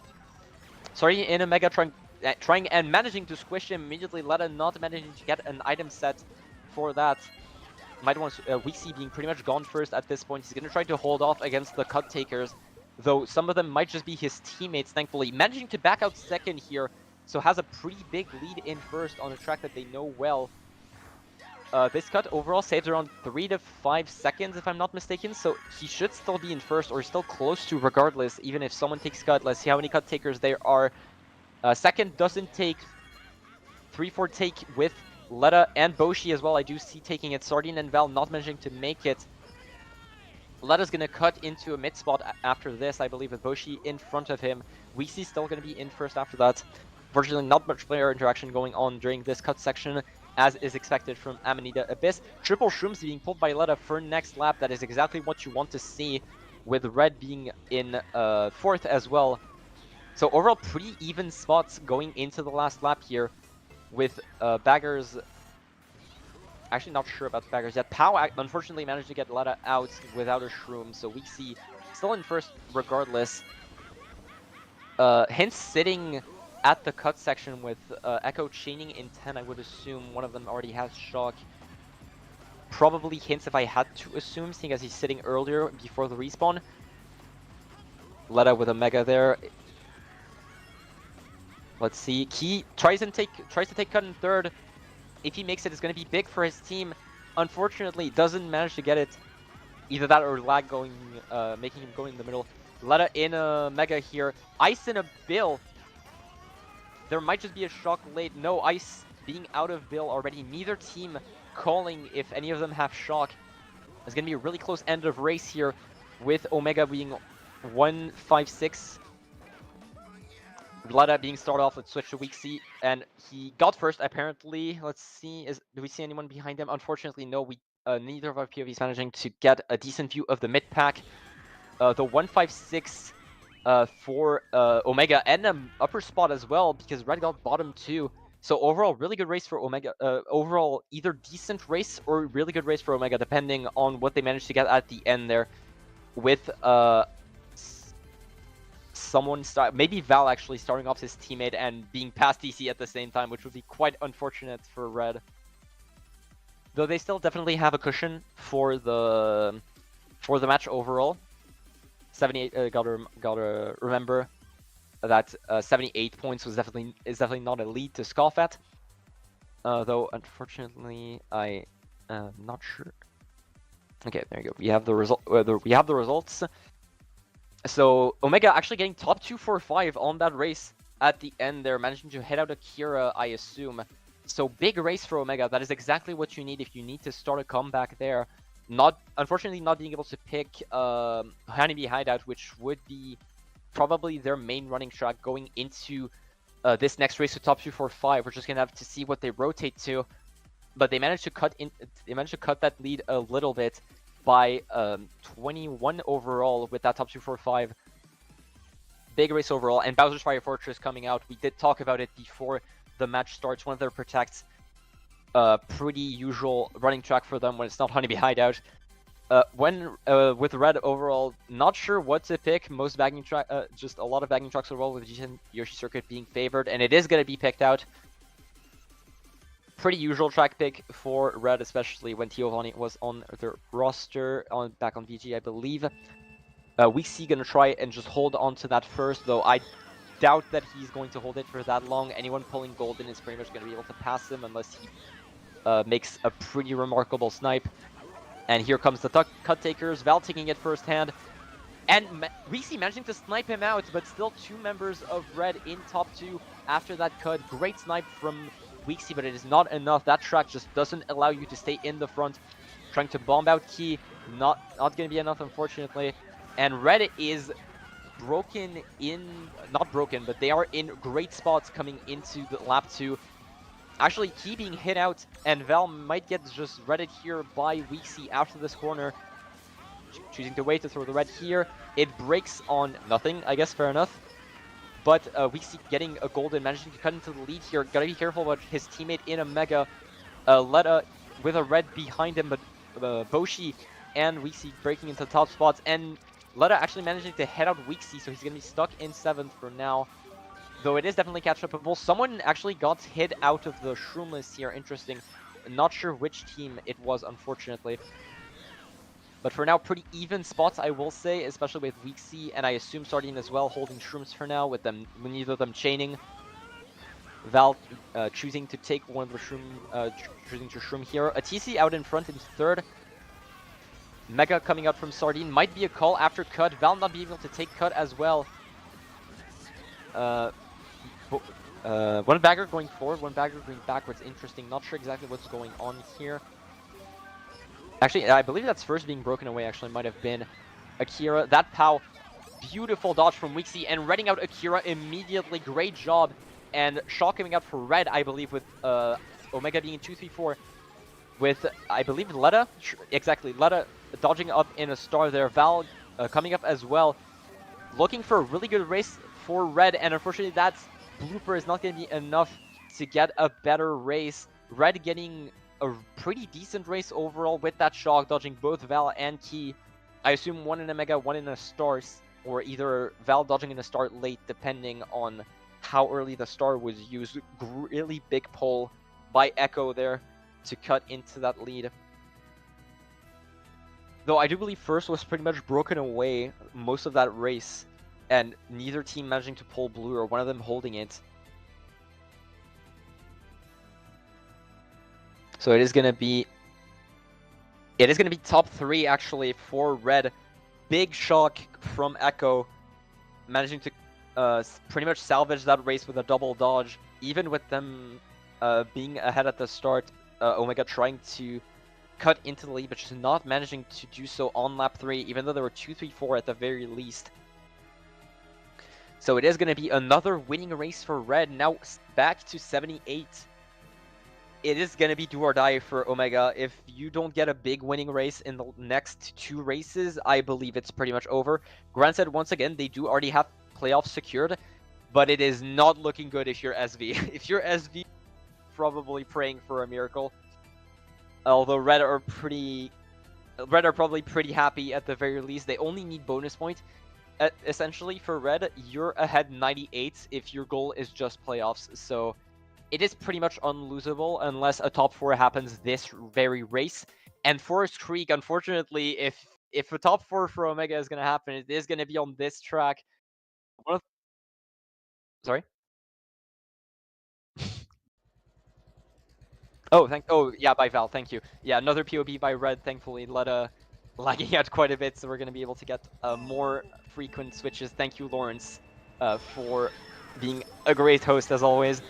Sardine in Omega trying and managing to squish him immediately. Letta not managing to get an item set for that. might want Weeksy being pretty much gone first at this point. He's going to try to hold off against the cut takers, though some of them might just be his teammates, thankfully. Managing to back out second here, so has a pretty big lead in first on a track that they know well. This cut overall saves around 3 to 5 seconds, if I'm not mistaken, so he should still be in first, or still close to regardless, even if someone takes cut. Let's see how many cut takers there are. Second doesn't take. 3-4 take with Letta and Boshi as well. I do see taking it. Sardine and Val not managing to make it. Letta's going to cut into a mid spot after this, I believe, with Boshi in front of him. Weeksy still going to be in first after that. Fortunately, not much player interaction going on during this cut section, as is expected from Amanita Abyss. Triple Shrooms being pulled by Letta for next lap. That is exactly what you want to see, with Red being in fourth as well. So overall, pretty even spots going into the last lap here, with Baggers. Actually, not sure about Baggers yet. Pau unfortunately managed to get Letta out without a Shroom, so Weeksy still in first regardless. Hence sitting at the cut section with Echo chaining in 10, I would assume one of them already has Shock. Probably Hints if I had to assume, seeing as he's sitting earlier before the respawn. Letta with a Mega there. Let's see. Key tries to take cut in third. If he makes it, it's going to be big for his team. Unfortunately, doesn't manage to get it. Either that or lag going, making him go in the middle. Letta in a Mega here. Ice in a Bill. There might just be a Shock late. No, Ice being out of Bill already. Neither team calling if any of them have Shock. It's going to be a really close end of race here, with Omega being 1-5-6. Letta being started off with switch to Weeksy, and he got first apparently. Let's see, do we see anyone behind him? Unfortunately, no. We neither of our POVs managing to get a decent view of the mid pack. The 1-5-6 for Omega, and an upper spot as well, because Red got bottom too. So overall, really good race for Omega. Overall, either decent race or really good race for Omega, depending on what they managed to get at the end there. With someone maybe Val actually starting off his teammate and being past DC at the same time, which would be quite unfortunate for Red. Though they still definitely have a cushion for the match overall. 78. Gotta remember that 78 points is definitely not a lead to scoff at. Though unfortunately, I am not sure. Okay, there you go. We have the result. We have the results. So Omega actually getting top 2-4-5 on that race at the end there, managing to head out Akira, I assume. So big race for Omega. That is exactly what you need if you need to start a comeback there. Unfortunately, not being able to pick Honeybee Hideout, which would be probably their main running track going into this next race to top 2-4-5. We're just gonna have to see what they rotate to. But they managed to cut that lead a little bit by 21 overall with that top 2-4-5. Big race overall, and Bowser's Fire Fortress coming out. We did talk about it before the match starts. One of their protects, pretty usual running track for them when it's not Honeybee Hideout. With Red overall, not sure what to pick. Most bagging track, just a lot of bagging tracks overall, with Yoshi Circuit being favored, and it is going to be picked out. Pretty usual track pick for Red, especially when Giovanni was on their roster, back on VG, I believe. Weeksy gonna try and just hold on to that first, though I doubt that he's going to hold it for that long. Anyone pulling Golden is pretty much going to be able to pass him unless he makes a pretty remarkable snipe. And here comes the cut takers, Val taking it first hand. And Weeksy managing to snipe him out, but still two members of Red in top 2 after that cut. Great snipe from Weeksy, but it is not enough. That track just doesn't allow you to stay in the front. Trying to bomb out Key, not going to be enough, unfortunately. And Red is not broken, but they are in great spots coming into the lap 2. Actually, Key being hit out, and Val might get just redded here by Weeksy after this corner. Choosing to wait to throw the red here. It breaks on nothing, I guess, fair enough. But Weeksy getting a golden, managing to cut into the lead here. Gotta be careful about his teammate in a Mega. Letta with a red behind him, but Boshi and Weeksy breaking into the top spots. And Letta actually managing to head out Weeksy, so he's gonna be stuck in 7th for now. Though it is definitely catch-upable. Someone actually got hit out of the Shroomless here, interesting. Not sure which team it was, unfortunately. But for now, pretty even spots, I will say, especially with Weeksy, and I assume Sardine as well, holding Shrooms for now, with neither of them chaining. Val choosing to take one of the choosing to Shroom here. A TC out in front in third. Mega coming out from Sardine. Might be a call after cut. Val not being able to take cut as well. One bagger going forward, one bagger going backwards. Interesting. Not sure exactly what's going on here. Actually, I believe that's first being broken away. Actually, might have been Akira. That POW. Beautiful dodge from Weeksy and reading out Akira immediately. Great job. And Shaw coming out for red, I believe, with Omega being 2-3-4. With, I believe, Letta. Exactly, Letta dodging up in a star there. Val coming up as well. Looking for a really good race for red. And unfortunately, that blooper is not going to be enough to get a better race. Red getting a pretty decent race overall with that shock, dodging both Val and Key. I assume one in a Mega, one in a Stars. Or either Val dodging in a start late, depending on how early the star was used. Really big pull by Echo there to cut into that lead. Though I do believe first was pretty much broken away most of that race, and neither team managing to pull blue or one of them holding it. So it is gonna be top 3 actually for red. Big shock from Echo, managing to pretty much salvage that race with a double dodge. Even with them being ahead at the start, Omega trying to cut into the lead, but just not managing to do so on lap 3, even though there were 2-3-4 at the very least. So it is going to be another winning race for red. Now back to 78. It is going to be do or die for Omega. If you don't get a big winning race in the next 2 races, I believe it's pretty much over. Granted, once again, they do already have playoffs secured, but it is not looking good if you're SV. If you're SV, probably praying for a miracle. Although Red are probably pretty happy at the very least. They only need bonus points. Essentially, for Red, you're ahead 98 if your goal is just playoffs. So it is pretty much unlosable unless a top 4 happens this very race. And Forest Creek, unfortunately, if a top 4 for Omega is going to happen, it is going to be on this track. Sorry? Oh, yeah, by Val, thank you. Yeah, another POB by Red, thankfully. Letta lagging out quite a bit, so we're going to be able to get more frequent switches. Thank you, Lawrence, for being a great host, as always.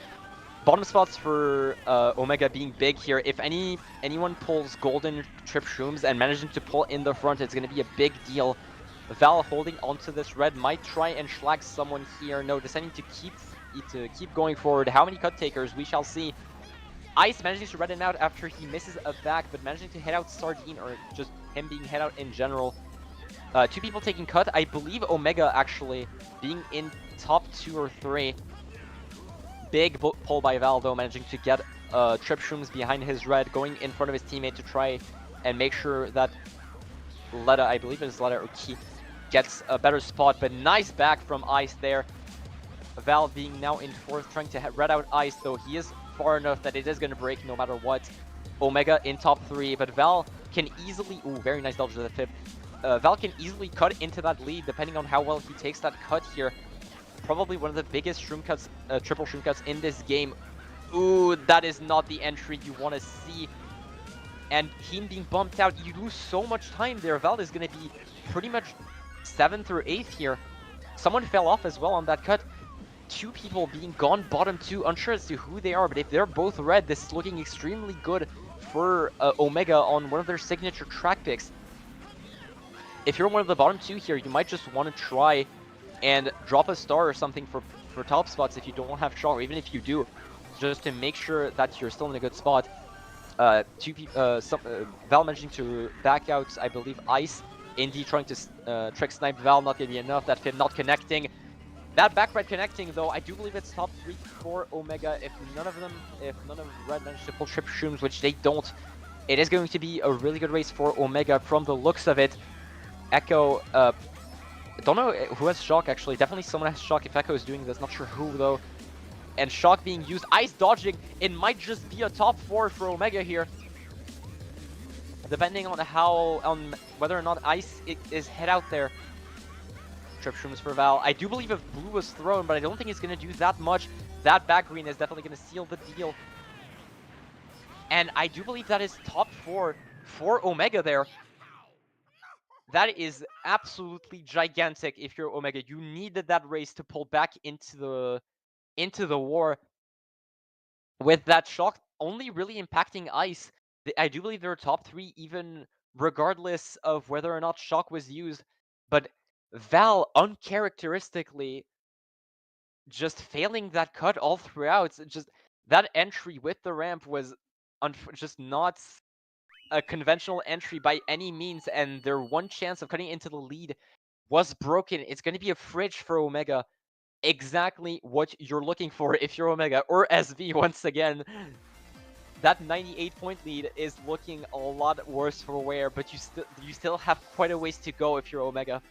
Bottom spots for Omega being big here. If anyone pulls golden trip shrooms and managing to pull in the front, it's going to be a big deal. Val holding onto this red might try and schlag someone here. No, deciding to keep going forward. How many cut takers? We shall see. Ice managing to redden out after he misses a back, but managing to head out Sardine, or just him being head out in general. 2 people taking cut. I believe Omega actually being in top 2 or 3. Big pull by Val, though, managing to get Trip Shrooms behind his red, going in front of his teammate to try and make sure that Letta, I believe it is Letta or Key, gets a better spot. But nice back from Ice there. Val being now in 4th, trying to red out Ice, though he is far enough that it is going to break no matter what. Omega in top 3, but Val can easily... Ooh, very nice dodge to the 5th. Val can easily cut into that lead depending on how well he takes that cut here. Probably one of the biggest shroom cuts, triple shroom cuts in this game. Ooh, that is not the entry you want to see. And Heen being bumped out, you lose so much time there. Val is going to be pretty much 7th or 8th here. Someone fell off as well on that cut. 2 people being gone bottom 2, unsure as to who they are, but if they're both red, this is looking extremely good for Omega on one of their signature track picks. If you're one of the bottom 2 here, you might just want to try and drop a star or something for top spots if you don't have Shaw, or even if you do, just to make sure that you're still in a good spot. Val managing to back out, I believe, Ice. Indy trying to trick snipe Val, not going to be enough. That Fib not connecting. That back red connecting, though, I do believe it's top 3 for Omega. If none of red manage to pull trip shrooms, which they don't, it is going to be a really good race for Omega from the looks of it. Echo, don't know who has shock, actually. Definitely someone has shock if Echo is doing this. Not sure who, though. and Shock being used. Ice dodging. It might just be a top 4 for Omega here. Depending on whether or not Ice is hit out there. Trip Shrooms for Val. I do believe if blue was thrown, but I don't think it's going to do that much. That back green is definitely going to seal the deal. And I do believe that is top 4 for Omega there. That is absolutely gigantic if you're Omega. You needed that race to pull back into the war. With that Shock only really impacting Ice, I do believe they're top 3 even regardless of whether or not Shock was used. But Val uncharacteristically just failing that cut all throughout. Just that entry with the ramp was just not a conventional entry by any means, and their one chance of cutting into the lead was broken. It's going to be a fridge for Omega. Exactly what you're looking for if you're Omega, or SV once again. That 98-point lead is looking a lot worse for wear, but you still have quite a ways to go if you're Omega.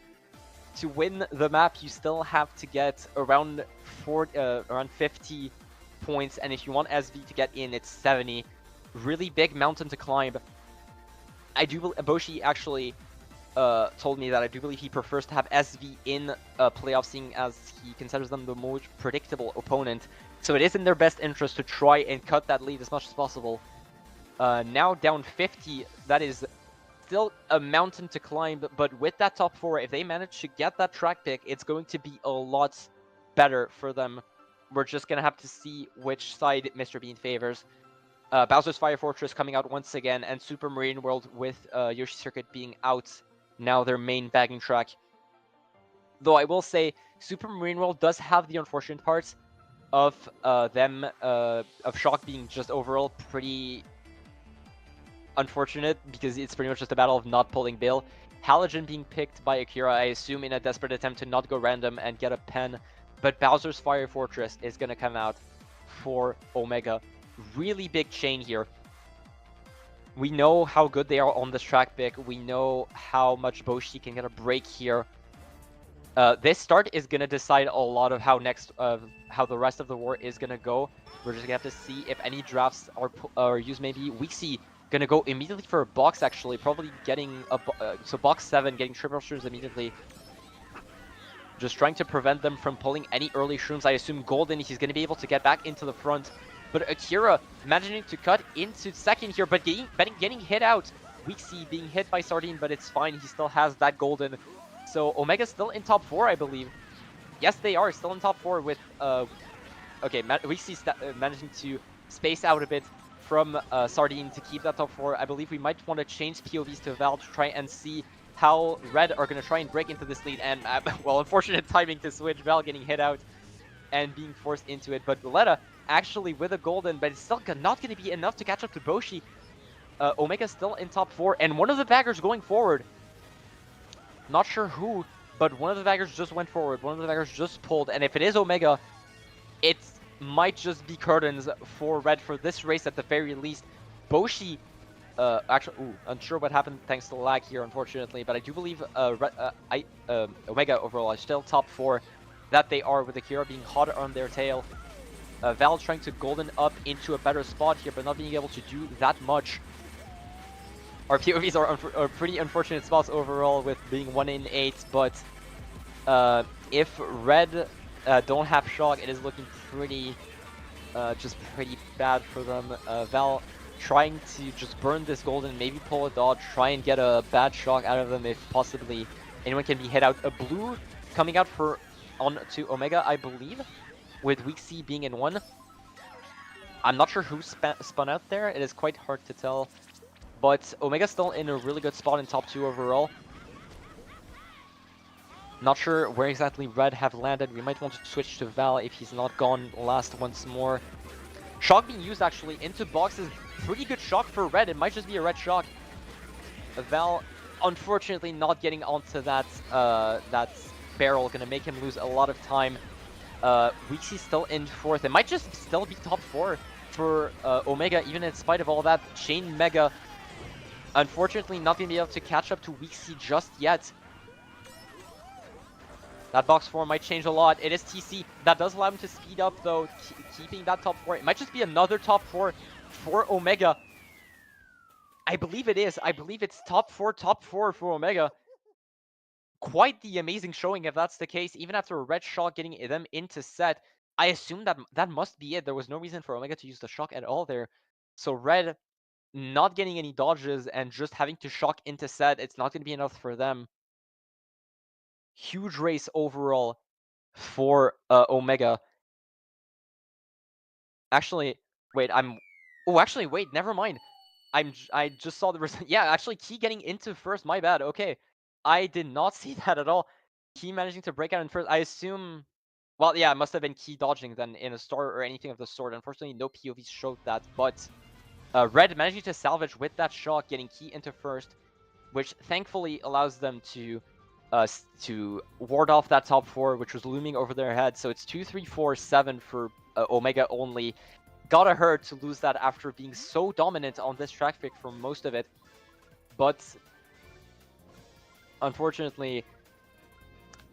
To win the map, you still have to get around 50 points, and if you want SV to get in, it's 70. Really big mountain to climb. Boshi actually told me that I do believe he prefers to have SV in playoffs, seeing as he considers them the most predictable opponent. So it is in their best interest to try and cut that lead as much as possible. Now down 50, that is still a mountain to climb, but with that top 4, if they manage to get that track pick, it's going to be a lot better for them. We're just going to have to see which side Mr. Bean favors. Bowser's Fire Fortress coming out once again, and Super Marine World with Yoshi Circuit being out, now their main bagging track. Though I will say, Super Marine World does have the unfortunate parts of Shock being just overall pretty unfortunate, because it's pretty much just a battle of not pulling Bill. Halogen being picked by Akira, I assume in a desperate attempt to not go random and get a pen, but Bowser's Fire Fortress is going to come out for Omega. Really big chain here. We know how good they are on this track pick. We know how much Boshi can get a break here. This start is going to decide a lot of how the rest of the war is going to go. We're just going to have to see if any drafts are used. Maybe Weeksy going to go immediately for a box, actually. Probably getting so box 7, getting triple shrooms immediately. Just trying to prevent them from pulling any early shrooms. I assume Golden, he's going to be able to get back into the front. But Akira managing to cut into second here, but getting hit out. Weeksy being hit by Sardine, but it's fine. He still has that Golden. So Omega's still in top 4, I believe. Yes, they are still in top 4 with... okay, Weeksy managing to space out a bit from Sardine to keep that top 4. I believe we might want to change POVs to Val to try and see how Red are going to try and break into this lead. And, well, unfortunate timing to switch. Val getting hit out and being forced into it. But Valletta actually with a Golden, but it's still not going to be enough to catch up to Boshi. Omega still in top 4, and one of the baggers going forward. Not sure who, but one of the baggers just went forward. One of the baggers just pulled, and if it is Omega, it might just be curtains for Red for this race at the very least. Boshi, actually, unsure what happened thanks to the lag here, unfortunately, but I do believe Omega overall is still top 4 that they are, with Akira being hot on their tail. Val trying to Golden up into a better spot here, but not being able to do that much. Our POVs are pretty unfortunate spots overall, with being 1 in 8, but if Red don't have Shock, it is looking pretty, just pretty bad for them. Val trying to just burn this Golden, maybe pull a dodge, try and get a bad Shock out of them if possibly anyone can be hit out. A blue coming out on to Omega, I believe, with Weeksy being in 1. I'm not sure who spun out there. It is quite hard to tell. But Omega's still in a really good spot in top 2 overall. Not sure where exactly Red have landed. We might want to switch to Val if he's not gone last once more. Shock being used actually into boxes. Pretty good Shock for Red. It might just be a Red Shock. Val unfortunately not getting onto that barrel. Gonna make him lose a lot of time. Weeksy still in 4th. It might just still be top 4 for Omega, even in spite of all that. Chain Mega, unfortunately not going to be able to catch up to Weeksy just yet. That box 4 might change a lot. It is TC. That does allow him to speed up, though, keeping that top 4. It might just be another top 4 for Omega. I believe it is. I believe it's top 4 for Omega. Quite the amazing showing if that's the case. Even after a red shock getting them into set, I assume that that must be it. There was no reason for Omega to use the shock at all there. So red not getting any dodges and just having to shock into set, it's not going to be enough for them. Huge race overall for Omega. Actually, wait, actually, wait, never mind. I just saw the result. Yeah, actually, Key getting into first. My bad. Okay, I did not see that at all. Key managing to break out in first. I assume. Well, yeah, it must have been Key dodging then in a start or anything of the sort. Unfortunately, no POVs showed that, but Red managing to salvage with that shot, getting Key into first, which thankfully allows them to ward off that top 4, which was looming over their head. So it's 2, 3, 4, 7 for Omega only. Gotta hurt to lose that after being so dominant on this track pick for most of it. But unfortunately,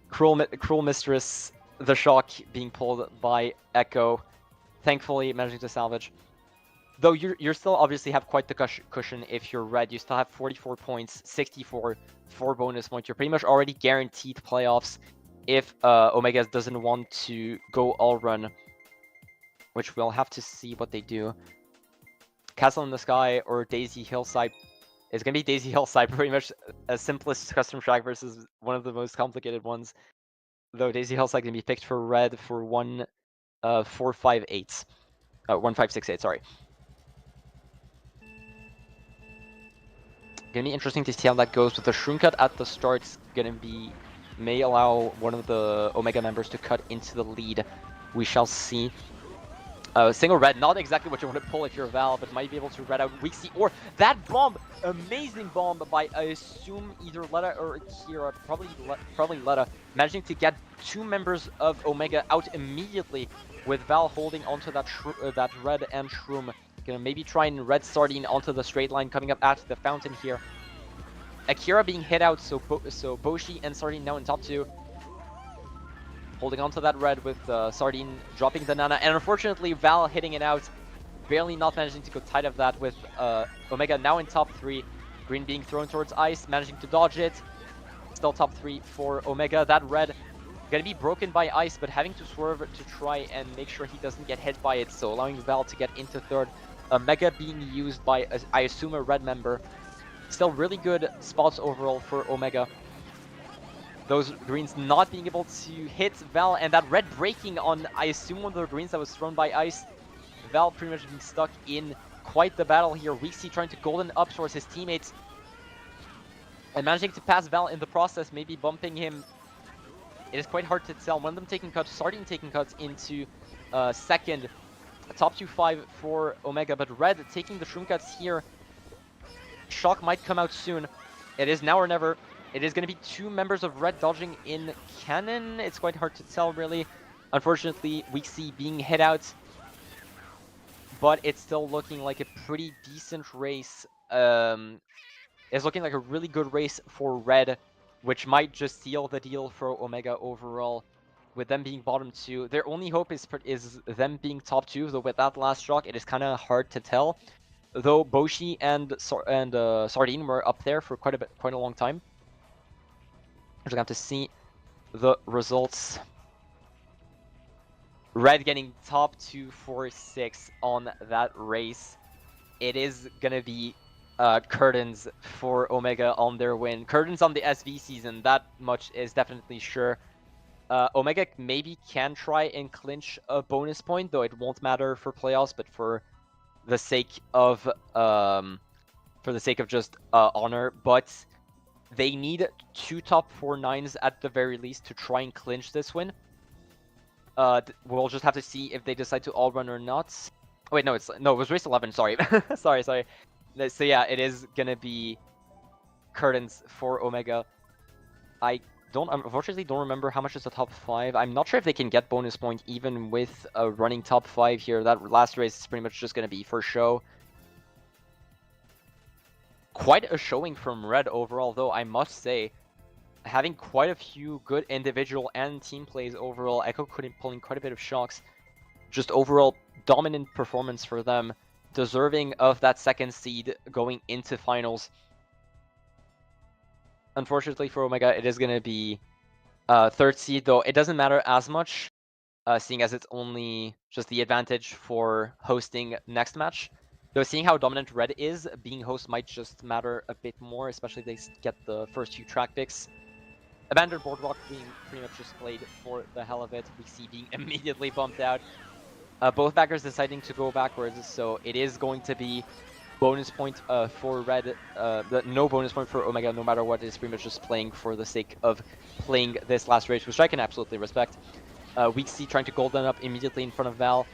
Cruel Mistress, the shock being pulled by Echo, thankfully managing to salvage. Though you still obviously have quite the cushion if you're red. You still have 44 points, 64 for bonus points. You're pretty much already guaranteed playoffs if Omega doesn't want to go all run, which we'll have to see what they do. Castle in the Sky or Daisy Hillside. It's going to be Daisy Hillside, pretty much a simplest custom track versus one of the most complicated ones. Though Daisy Hillside can be picked for red for 1.458. 1.568, sorry. Gonna be interesting to see how that goes with the Shroom Cut at the start. It's gonna be may allow one of the Omega members to cut into the lead. We shall see. Single red, not exactly what you want to pull if you're Val, but might be able to red out Weak Sea. Or that bomb, amazing bomb by, I assume, either Letta or Akira, probably Letta, managing to get 2 members of Omega out immediately with Val holding onto that red and Shroom. Gonna maybe try and red Sardine onto the straight line coming up at the fountain here. Akira being hit out, so Boshi and Sardine now in top 2. Holding onto that red with Sardine dropping the Nana, and unfortunately Val hitting it out, barely not managing to go tight of that with Omega now in top 3. Green being thrown towards ice, managing to dodge it. Still top 3 for Omega. That red gonna be broken by ice, but having to swerve to try and make sure he doesn't get hit by it, so allowing Val to get into third. Omega being used by, I assume, a red member. Still really good spots overall for Omega. Those greens not being able to hit Val, and that red breaking on, I assume, one of the greens that was thrown by ice. Val pretty much being stuck in quite the battle here. Weak Sea trying to golden up towards his teammates. And managing to pass Val in the process, maybe bumping him. It is quite hard to tell. One of them taking cuts, Sardine taking cuts into second. Top 2-5 for Omega, but red taking the Shroom Cuts here. Shock might come out soon. It is now or never. It is going to be 2 members of red dodging in cannon. It's quite hard to tell, really. Unfortunately, Weak Sea being hit out. But it's still looking like a pretty decent race. It's looking like a really good race for red, which might just seal the deal for Omega overall. With them being bottom 2, their only hope is them being top 2. Though with that last shock, it is kind of hard to tell. Though Boshi and Sardine were up there for quite a long time. We're gonna have to see the results. Red getting top 2, 4, 6 on that race. It is gonna be curtains for Omega on their win. Curtains on the SV season, that much is definitely sure. Omega maybe can try and clinch a bonus point, though it won't matter for playoffs, but for the sake of just honor. But they need 2 top 4 9s at the very least to try and clinch this win. We'll just have to see if they decide to all run or not. Oh, wait, no, it was race 11. Sorry, sorry. So yeah, it is gonna be curtains for Omega. I unfortunately don't remember how much is the top 5. I'm not sure if they can get bonus point even with a running top 5 here. That last race is pretty much just gonna be for show. Quite a showing from red overall, though, I must say. having quite a few good individual and team plays overall. Echo pulling quite a bit of shocks. Just overall dominant performance for them, deserving of that second seed going into finals. Unfortunately for Omega, it is going to be third seed, though it doesn't matter as much, seeing as it's only just the advantage for hosting next match. Though seeing how dominant Red is, being host might just matter a bit more, especially if they get the first few track picks. Abandoned Boardwalk being pretty much just played for the hell of it. We see being immediately bumped out. Both backers deciding to go backwards, so it is going to be bonus point for Red. No bonus point for Omega, no matter what. It's pretty much just playing for the sake of playing this last race, which I can absolutely respect. Weak C trying to golden up immediately in front of Val.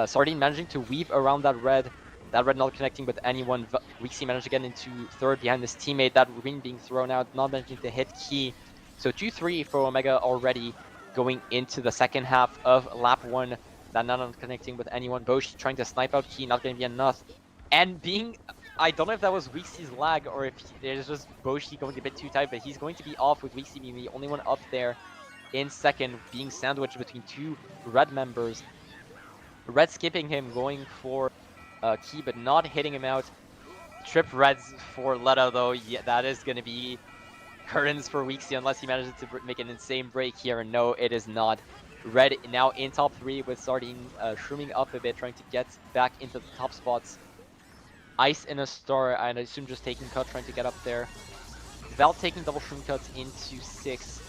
Sardine managing to weave around that red. That red not connecting with anyone. Weak C managed to get into third behind his teammate. That green being thrown out, not managing to hit Key. So 2-3 for Omega already going into the second half of lap 1. That not connecting with anyone. Bosch trying to snipe out Key, not going to be enough. And being, I don't know if that was Weeksie's lag or if there's just Boshi going a bit too tight, but he's going to be off with Weeksie being the only one up there in second, being sandwiched between two Red members. Red skipping him, going for Key, but not hitting him out. Trip Reds for Letta, though. Yeah, that is going to be curtains for Weeksie unless he manages to make an insane break here. And no, it is not. Red now in top 3 with Sardine shrooming up a bit, trying to get back into the top spots. Ice in a star, and I assume just taking cut, trying to get up there. Val taking double shroom cuts into 6.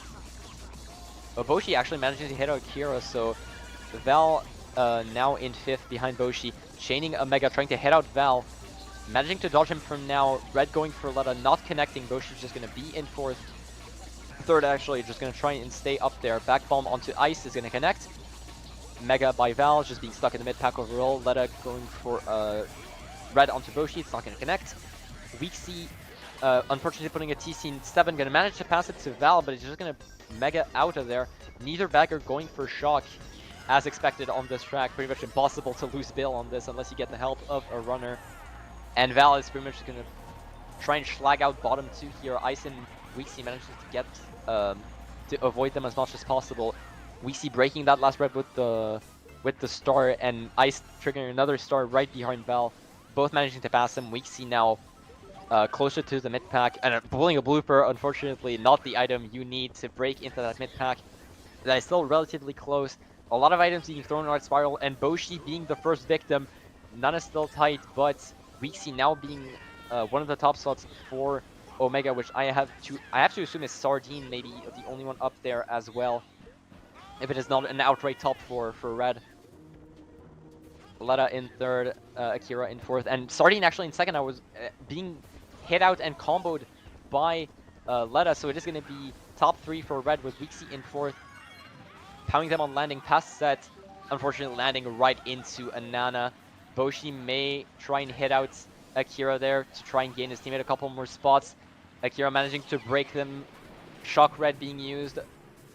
Boshi actually managing to hit out Kira, so Val now in 5th behind Boshi. Chaining Omega, trying to hit out Val. Managing to dodge him from now. Red going for Letta, not connecting. Boshi's just going to be in 4th. 3rd actually, just going to try and stay up there. Back bomb onto Ice is going to connect. Mega by Val, just being stuck in the mid pack overall. Letta going for Red onto Boshi, it's not going to connect. Weeksy, unfortunately putting a TC in 7, going to manage to pass it to Val, but he's just going to Mega out of there. Neither bagger going for Shock, as expected on this track. Pretty much impossible to lose Bill on this unless you get the help of a runner. And Val is pretty much going to try and schlag out bottom 2 here. Ice and Weeksy manages to get, to avoid them as much as possible. Weeksy breaking that last red with the star, and Ice triggering another star right behind Val. Both managing to pass him. Weeksy now closer to the mid pack, and pulling a blooper. Unfortunately, not the item you need to break into that mid pack. That is still relatively close. A lot of items being thrown out spiral, and Boshi being the first victim. None is still tight, but Weeksy now being one of the top slots for Omega, which I have to assume is Sardine, maybe the only one up there as well, if it is not an outright top 4 for Red. Letta in 3rd, Akira in 4th, and Sardine actually in 2nd. I was being hit out and comboed by Letta, so it is going to be top 3 for Red with Weeksy in 4th. Pounding them on landing past set, unfortunately landing right into a Nana. Boshi may try and hit out Akira there to try and gain his teammate a couple more spots. Akira managing to break them. Shock Red being used.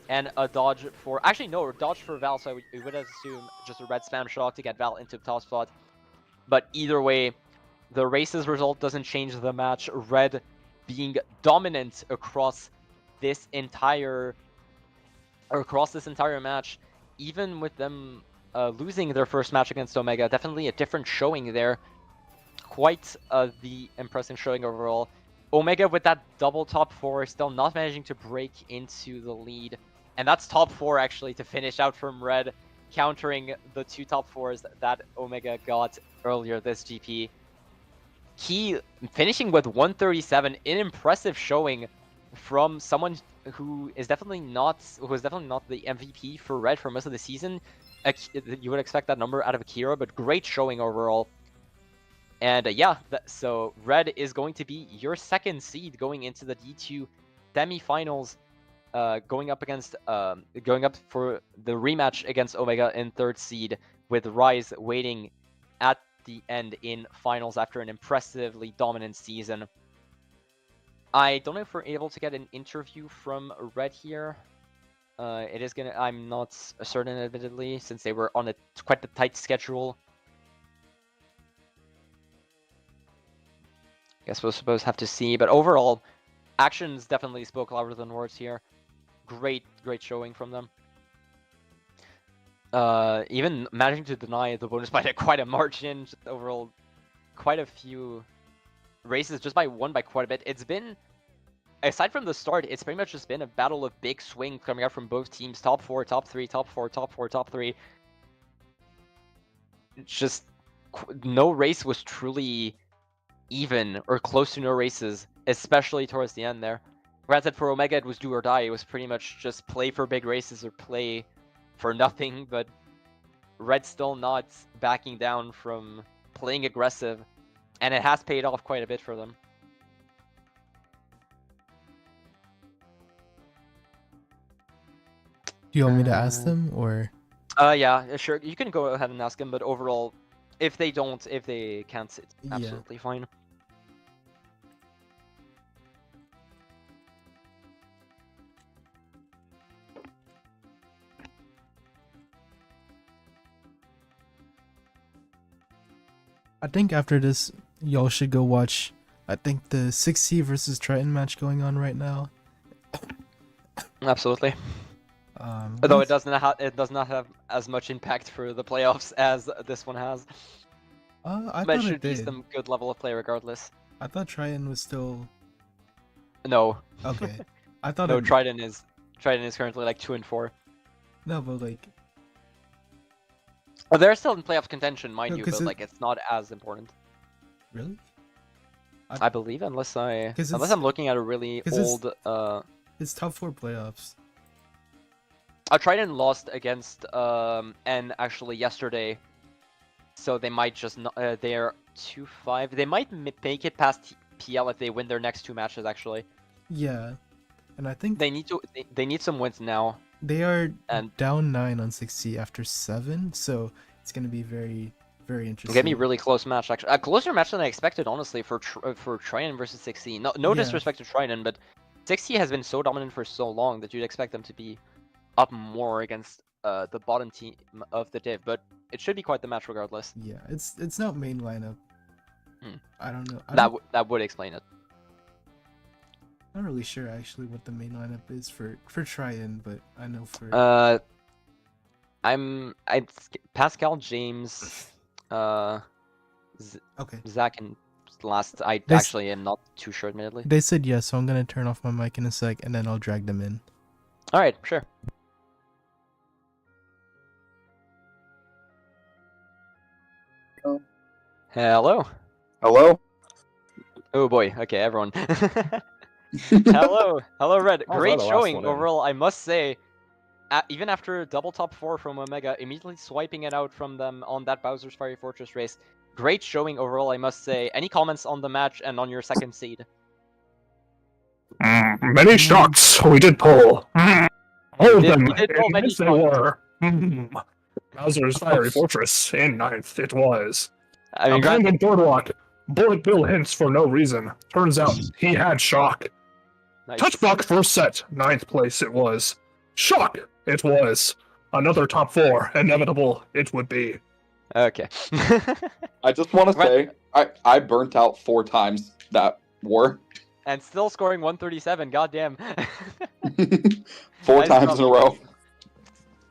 And a dodge for... Actually, no, dodge for Val, so we would assume just a red spam shock to get Val into the top spot. But either way, the race's result doesn't change the match. Red being dominant across this entire match, even with them losing their first match against Omega. Definitely a different showing there. Quite the impressive showing overall. Omega with that double top 4, still not managing to break into the lead. And that's top 4 actually to finish out from Red, countering the 2 top 4s that Omega got earlier this GP. Key finishing with 137, an impressive showing from someone who is definitely not the MVP for Red for most of the season. You would expect that number out of Akira, but great showing overall. And yeah, so Red is going to be your 2nd seed going into the D2 semifinals, going up for the rematch against Omega in 3rd seed, with Rise waiting at the end in finals after an impressively dominant season. I don't know if we're able to get an interview from Red here. I'm not certain, admittedly, since they were on quite a tight schedule. Guess we'll suppose have to see, but overall, actions definitely spoke louder than words here. Great showing from them. Even managing to deny the bonus by quite a margin. Just overall, quite a few races just won by quite a bit. It's been, aside from the start, it's pretty much just been a battle of big swings coming out from both teams. Top 4, top 3, top 4, top 4, top 3. It's just no race was truly even or close to no races, especially towards the end there. Granted, for Omega it was do or die. It was pretty much just play for big races or play for nothing, but Red still not backing down from playing aggressive, and it has paid off quite a bit for them. Do you want me to ask them, or? Yeah, sure. You can go ahead and ask him, but overall, if they can't, it's absolutely fine. I think after this, y'all should go watch, I think, the 6C versus Triton match going on right now. Absolutely. Although it does not have as much impact for the playoffs as this one has. I but thought it should it be did. some good level of play regardless. I thought Triton was still. No. Okay. I thought. No, Triton is currently like 2 and 4. No, but like. Oh, they're still in playoff contention, mind you, but it... like it's not as important. Really? I believe, unless I'm looking at a really old. It's top 4 playoffs. Triton lost against N actually yesterday, so they might just not. They're 2-5. They might make it past PL if they win their next 2 matches. Actually. Yeah, and I think they need to. They need some wins now. They are down 9 on 6C after 7, so it's gonna be very, very interesting. It's gonna be a really close match, actually. A closer match than I expected, honestly, for Triton versus 6C. No disrespect to Triton, but 6C has been so dominant for so long that you'd expect them to be up more against the bottom team of the div, but it should be quite the match regardless. Yeah, it's not main lineup. I don't know. That would explain it. I'm not really sure actually what the main lineup is for Triton, but I know for Pascal, James, okay, Zach, and last. I actually am not too sure, admittedly. They said yes, so I'm gonna turn off my mic in a sec, and then I'll drag them in. All right, sure. Hello. Hello. Oh boy. Okay, everyone. Hello, Red. Great showing overall, I must say. Even after double top 4 from Omega, immediately swiping it out from them on that Bowser's Fiery Fortress race. Great showing overall, I must say. Any comments on the match and on your second seed? Many shots we did pull. All of them. Yes, they were. Bowser's Fiery Fortress in 9th. It was. I mean, Abandoned Boardwalk. Bullet Bill hints for no reason. Turns out he had shock. Nice. Touch block first set, 9th place it was. Shock it was. Another top 4, inevitable it would be. Okay. I just want to say, I burnt out 4 times that war. And still scoring 137, goddamn. 4 times in a row.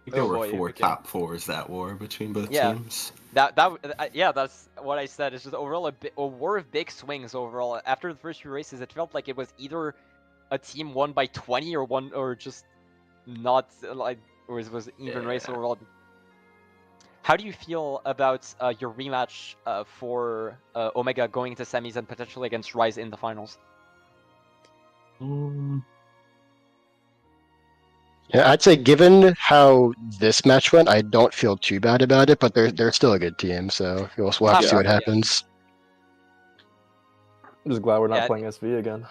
There were 4 top 4s that war between both teams. Yeah, that's what I said. It's just overall a war of big swings overall. After the first few races, it felt like it was either a team won by 20 or just not like, or it was even race overall. How do you feel about your rematch for Omega going into semis and potentially against Rise in the finals? Yeah, I'd say given how this match went, I don't feel too bad about it, but they're still a good team, so we'll have to see what happens. I'm just glad we're not playing SV again.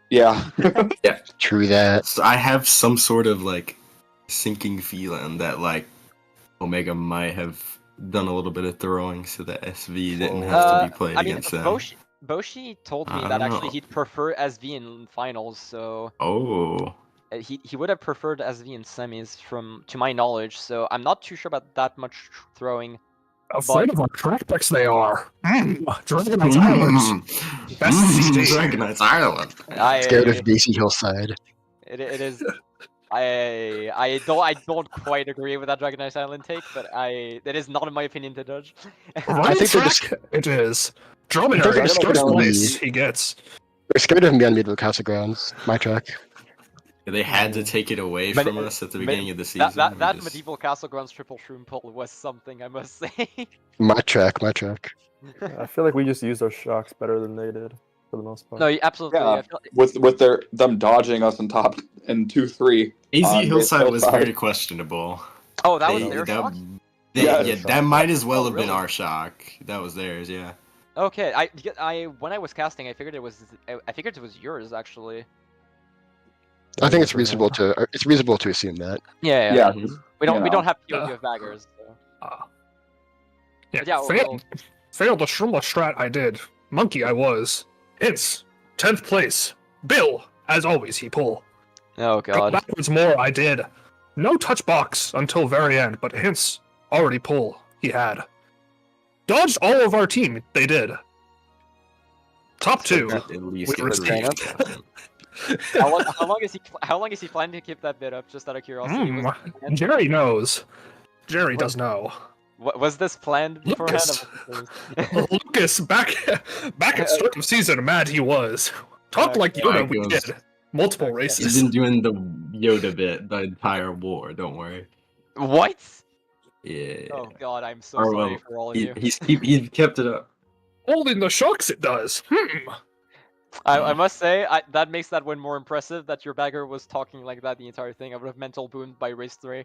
Yeah. Yeah. True that. So I have some sort of like sinking feeling that like Omega might have done a little bit of throwing so that SV didn't have to be played against them. Boshi told me that actually he'd prefer SV in finals, so he would have preferred SV in semis to my knowledge, so I'm not too sure about that much throwing. Afraid of our track picks they are. Dragonite's Island. Best CD. Dragonite's Island. Scared of DC Hillside. It is. I don't quite agree with that Dragonite Island take, but it is not in my opinion to judge. Right think they're track, it is. Dromedary is first place he gets. They're scared of me on Midwood Castle Grounds. My track. They had to take it away But- from us at the beginning of the season. That We just- medieval Castle Grounds triple shroom pull was something, I must say. My track. My track. I feel like we just used our shocks better than they did, for the most part. No, absolutely. Yeah. I feel, With them dodging us in top in 2-3. AZ Hillside was Hillside. very questionable. oh, that was They- their that, shock? Yeah. that might as well Oh, have been really? our shock. That was theirs, yeah. Okay, I when I was casting, I figured it was yours actually. I think it's reasonable to assume that. Yeah. Yeah. We don't you we know. don't have POV of baggers. So. Yeah, But yeah, failed the Shrumla strat I did. Monkey I was. Hints. 10th place. Bill. As always, he pull. Oh Go god. backwards more I did. No touch box until very end, but hints. Already pull. He had. Dodged all of our team. They did. Top two. At least We get three. received. How long is he planning to keep that bit up? Just out of curiosity. Jerry knows. Jerry does know. Was this planned beforehand? Lucas, back at start of season, mad he was. Talked like Yoda we Goes. did. Multiple He's races. been doing the Yoda bit the entire war, don't worry. What? Yeah. Oh god, I'm so Or, sorry well, for all of you. He kept it up. Holding the shocks it does. I must say, that makes that win more impressive, that your bagger was talking like that the entire thing. I would have mental boomed by race 3.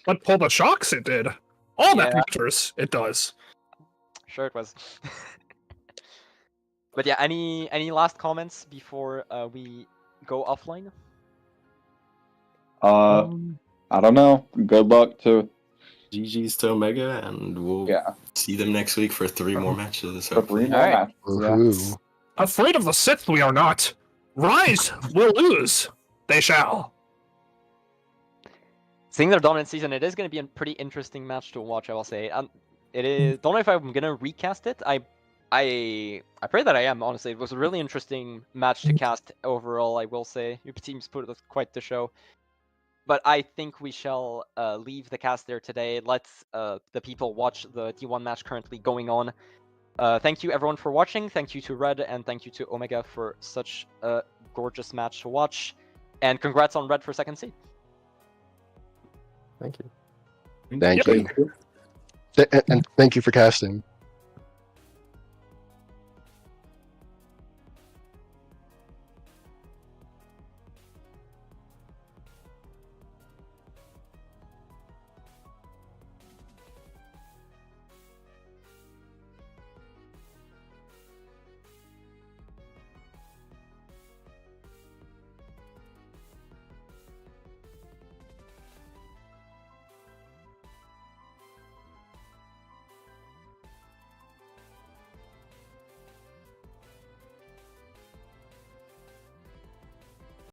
But pull the shocks it did. All that Yeah. matters, it does. Sure it was. But yeah, any last comments before we go offline? I don't know. Good luck to GG's to Omega, and we'll see them next week for 3 more matches. for 3 more Alright. matches. Yeah. Woohoo. Afraid of the Sith we are not. Rise will lose. They shall. Seeing their dominant season, it is going to be a pretty interesting match to watch, I will say. It is. Don't know if I'm going to recast it. I pray that I am, honestly. It was a really interesting match to cast overall, I will say. Your teams put up quite the show. But I think we shall leave the cast there today. Let the people watch the T1 match currently going on. Thank you everyone for watching. Thank you to Red and thank you to Omega for such a gorgeous match to watch. And congrats on Red for second seed. Thank you. Thank you. And thank you for casting.